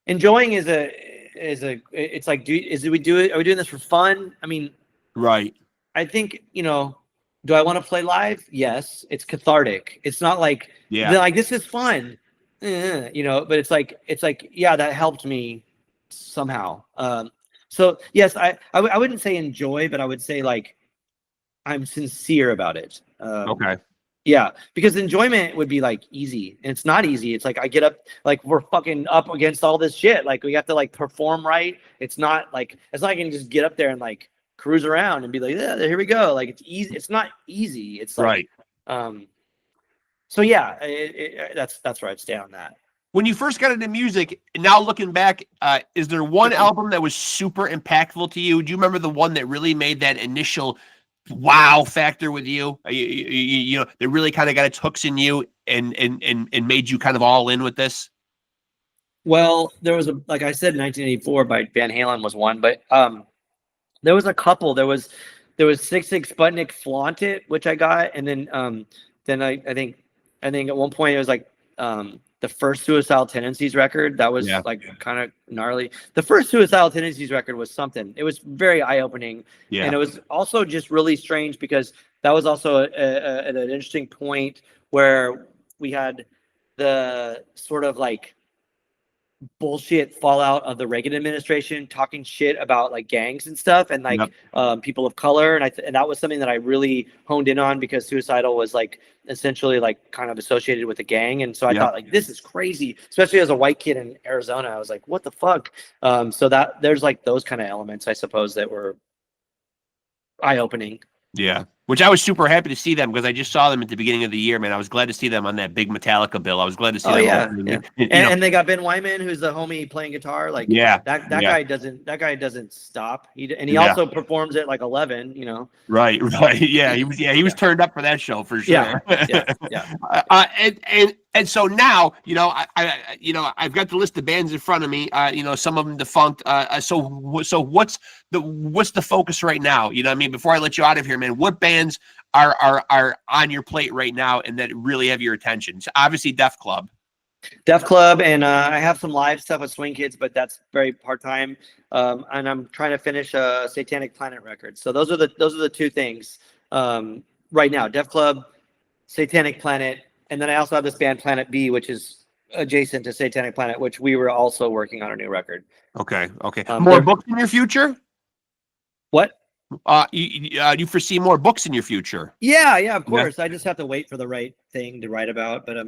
Enjoying it's like, are we doing this for fun? I mean, right. I think, you know, do I want to play live? Yes. It's cathartic. It's not like, like this is fun, you know, but it's like, yeah, that helped me somehow. So yes, I wouldn't say enjoy, but I would say like, I'm sincere about it. Okay. Yeah, because enjoyment would be like easy, and it's not easy. It's like I get up, like we're fucking up against all this shit. Like we have to like perform right. It's not I can just get up there and like cruise around and be like, yeah, here we go. Like it's easy. It's not easy. It's like, so yeah, that's where I'd stay on that. When you first got into music, now looking back, is there one album that was super impactful to you? Do you remember the one that really made that initial wow factor with you? You know, that really kind of got its hooks in you and made you kind of all in with this? Well, there was like I said, 1984 by Van Halen was one, but there was a couple. There was 6 Sputnik Flaunt It, which I got, and then I think at one point it was like the first Suicidal Tendencies record. That was like kind of gnarly. The first Suicidal Tendencies record was something. It was very eye-opening. Yeah. And it was also just really strange because that was also at an interesting point where we had the sort of like bullshit fallout of the Reagan administration talking shit about like gangs and stuff and like people of color, and that was something that I really honed in on because Suicidal was like essentially like kind of associated with a gang, and so I thought like this is crazy, especially as a white kid in Arizona. I was like, what the fuck? So that there's like those kind of elements, I suppose, that were eye-opening. Yeah, which I was super happy to see them because I just saw them at the beginning of the year, man. I was glad to see them on that big Metallica bill. I was glad to see them. Yeah. And they got Ben Wyman, who's the homie playing guitar. Like, that guy doesn't stop. He also performs at like 11. You know. Right. Yeah, he was turned up for that show for sure. Yeah. And so now, you know, I've got the list of bands in front of me. You know, some of them defunct. So what's the focus right now? You know what I mean? Before I let you out of here, man, what bands are on your plate right now and that really have your attention? So obviously Def Club, and I have some live stuff with Swing Kids, but that's very part-time. And I'm trying to finish a Satanic Planet record. So those are the two things right now: Def Club, Satanic Planet. And then I also have this band Planet B, which is adjacent to Satanic Planet, which we were also working on a new record. Okay. More books in your future? What? You foresee more booooks in your future? Yeah, of course. I just have to wait for the right thing to write about. But I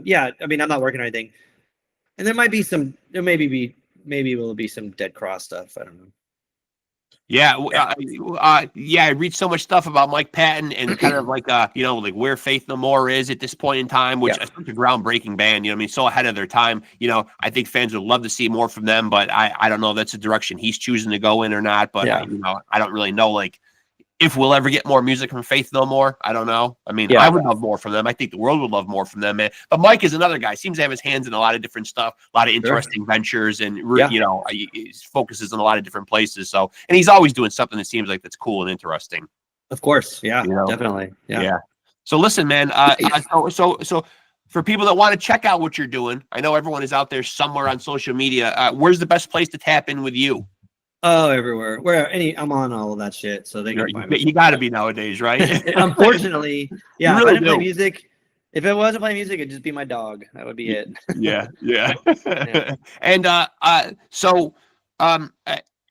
mean, I'm not working on anything. And maybe will be some Dead Cross stuff. I don't know. Yeah, I read so much stuff about Mike Patton and kind of like you know, like where Faith No More is at this point in time, which I think a groundbreaking band. You know, I mean, so ahead of their time. You know, I think fans would love to see more from them, but I don't know if that's the direction he's choosing to go in or not. But you know, I don't really know like if we'll ever get more music from Faith No More. I don't know. I mean, I would love more from them. I think the world would love more from them, man. But Mike is another guy. Seems to have his hands in a lot of different stuff, a lot of interesting ventures, and you know, he focuses in a lot of different places. So, and he's always doing something that seems like that's cool and interesting. Of course, you know? Definitely, So listen, man. So for people that want to check out what you're doing, I know everyone is out there somewhere on social media. Where's the best place to tap in with you? Oh, everywhere. I'm on all of that shit, so they can find me. You got to be nowadays, right? Unfortunately, yeah. Really if I didn't play music, If it wasn't playing music, it'd just be my dog. That would be it. Yeah. Yeah. And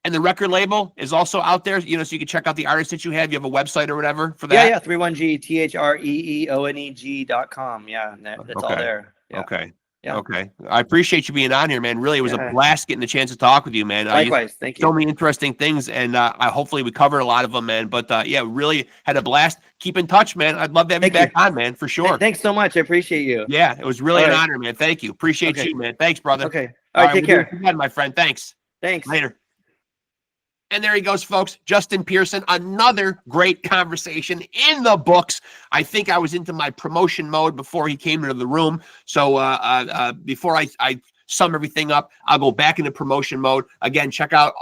and the record label is also out there, you know, so you can check out the artists that you have. You have a website or whatever for that? Yeah, 31GTHREEONEG.com. Yeah, that's all there. Yeah. Okay. Yeah. Okay. I appreciate you being on here, man. Really, it was a blast getting the chance to talk with you, man. Likewise. Thank you. So many interesting things, and hopefully we covered a lot of them, man. But yeah, really had a blast. Keep in touch, man. I'd love to have you back on, man, for sure. Thanks so much. I appreciate you. Yeah, it was really an honor, man. Thank you. Appreciate you, man. Thanks, brother. Okay. All right, take care. My friend. Thanks. Thanks. Later. And there he goes, folks. Justin Pearson, another great conversation in the books. I think I was into my promotion mode before he came into the room. So before I sum everything up, I'll go back into promotion mode. Again, check out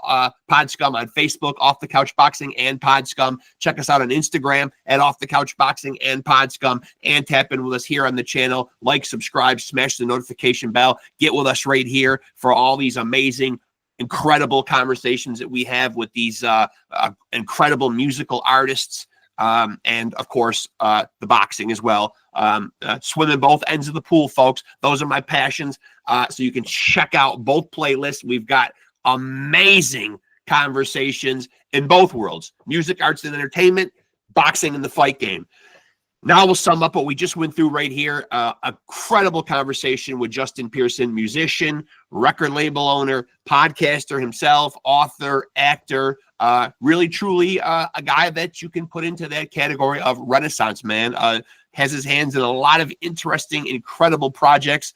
PodScum on Facebook, Off the Couch Boxing and PodScum. Check us out on Instagram at Off the Couch Boxing and PodScum. And tap in with us here on the channel. Like, subscribe, smash the notification bell. Get with us right here for all these amazing, incredible conversations that we have with these incredible musical artists, and of course the boxing as well. Swimming both ends of the pool, folks. Those are my passions. So you can check out both playlists. We've got amazing conversations in both worlds: music, arts, and entertainment, boxing, and the fight game. Now we'll sum up what we just went through right here. A incredible conversation with Justin Pearson, musician, record label owner, podcaster himself, author, actor, really, truly a guy that you can put into that category of Renaissance man. Has his hands in a lot of interesting, incredible projects,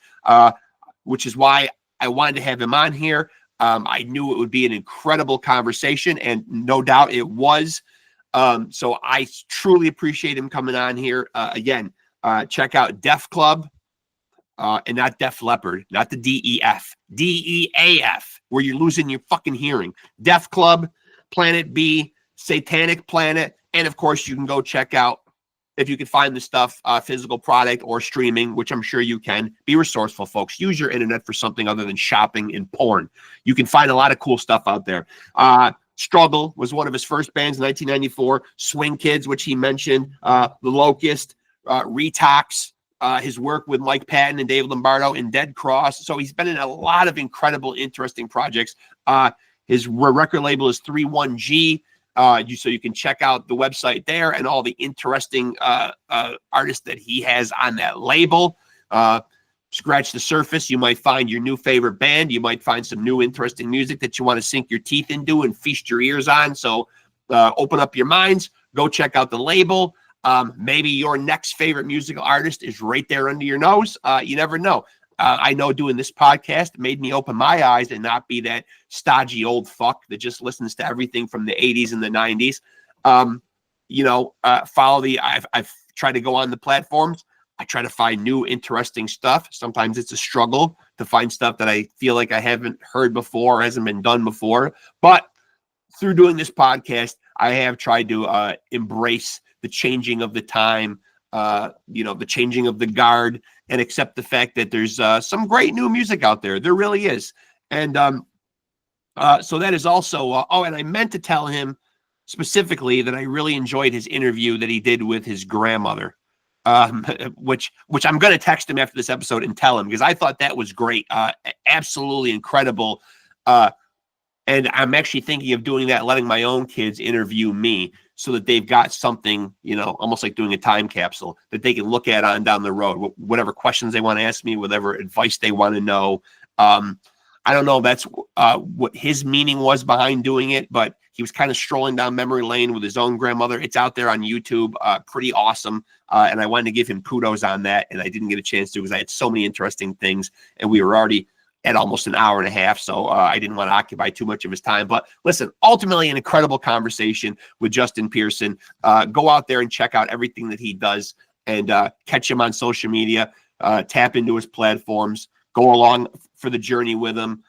which is why I wanted to have him on here. I knew it would be an incredible conversation, and no doubt it was. So I truly appreciate him coming on here. Again, check out Def Club, and not Def Leppard, not the DEF, DEAF, where you're losing your fucking hearing. Def Club, Planet B, Satanic Planet, and of course you can go check out, if you can find the stuff, physical product or streaming, which I'm sure you can. Be resourceful, folks. Use your internet for something other than shopping and porn. You can find a lot of cool stuff out there. Struggle was one of his first bands in 1994. Swing Kids, which he mentioned. The Locust, Retox, his work with Mike Patton and Dave Lombardo in Dead Cross. So he's been in a lot of incredible, interesting projects. His record label is 31G. So you can check out the website there and all the interesting artists that he has on that label. Scratch the surface. You might find your new favorite band. You might find some new interesting music that you want to sink your teeth into and feast your ears on. So open up your minds. Go check out the label. Maybe your next favorite musical artist is right there under your nose. You never know. I know doing this podcast made me open my eyes and not be that stodgy old fuck that just listens to everything from the 80s and the 90s. I've tried to go on the platforms. I try to find new, interesting stuff. Sometimes it's a struggle to find stuff that I feel like I haven't heard before or hasn't been done before. But through doing this podcast, I have tried to embrace the changing of the time, the changing of the guard, and accept the fact that there's some great new music out there. There really is. And so that is also, and I meant to tell him specifically that I really enjoyed his interview that he did with his grandmother. Which I'm going to text him after this episode and tell him, because I thought that was great. Absolutely incredible. And I'm actually thinking of doing that, letting my own kids interview me so that they've got something, almost like doing a time capsule that they can look at on down the road, whatever questions they want to ask me, whatever advice they want to know. I don't know if that's what his meaning was behind doing it, but he was kind of strolling down memory lane with his own grandmother. It's out there on YouTube. Pretty awesome. And I wanted to give him kudos on that. And I didn't get a chance to because I had so many interesting things. And we were already at almost an hour and a half. So I didn't want to occupy too much of his time. But listen, ultimately an incredible conversation with Justin Pearson. Go out there and check out everything that he does and catch him on social media. Tap into his platforms. Go along for the journey with him.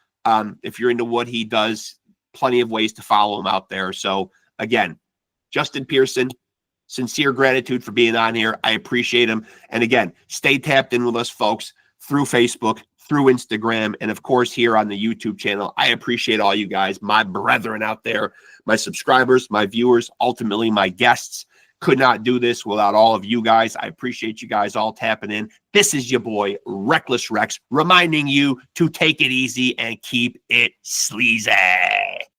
If you're into what he does, plenty of ways to follow him out there. So again, Justin Pearson, sincere gratitude for being on here. I appreciate him. And again, stay tapped in with us, folks, through Facebook, through Instagram, and of course here on the YouTube channel. I appreciate all you guys, my brethren out there, my subscribers, my viewers, ultimately my guests. Could not do this without all of you guys. I appreciate you guys all tapping in. This is your boy, Reckless Rexx, reminding you to take it easy and keep it sleazy.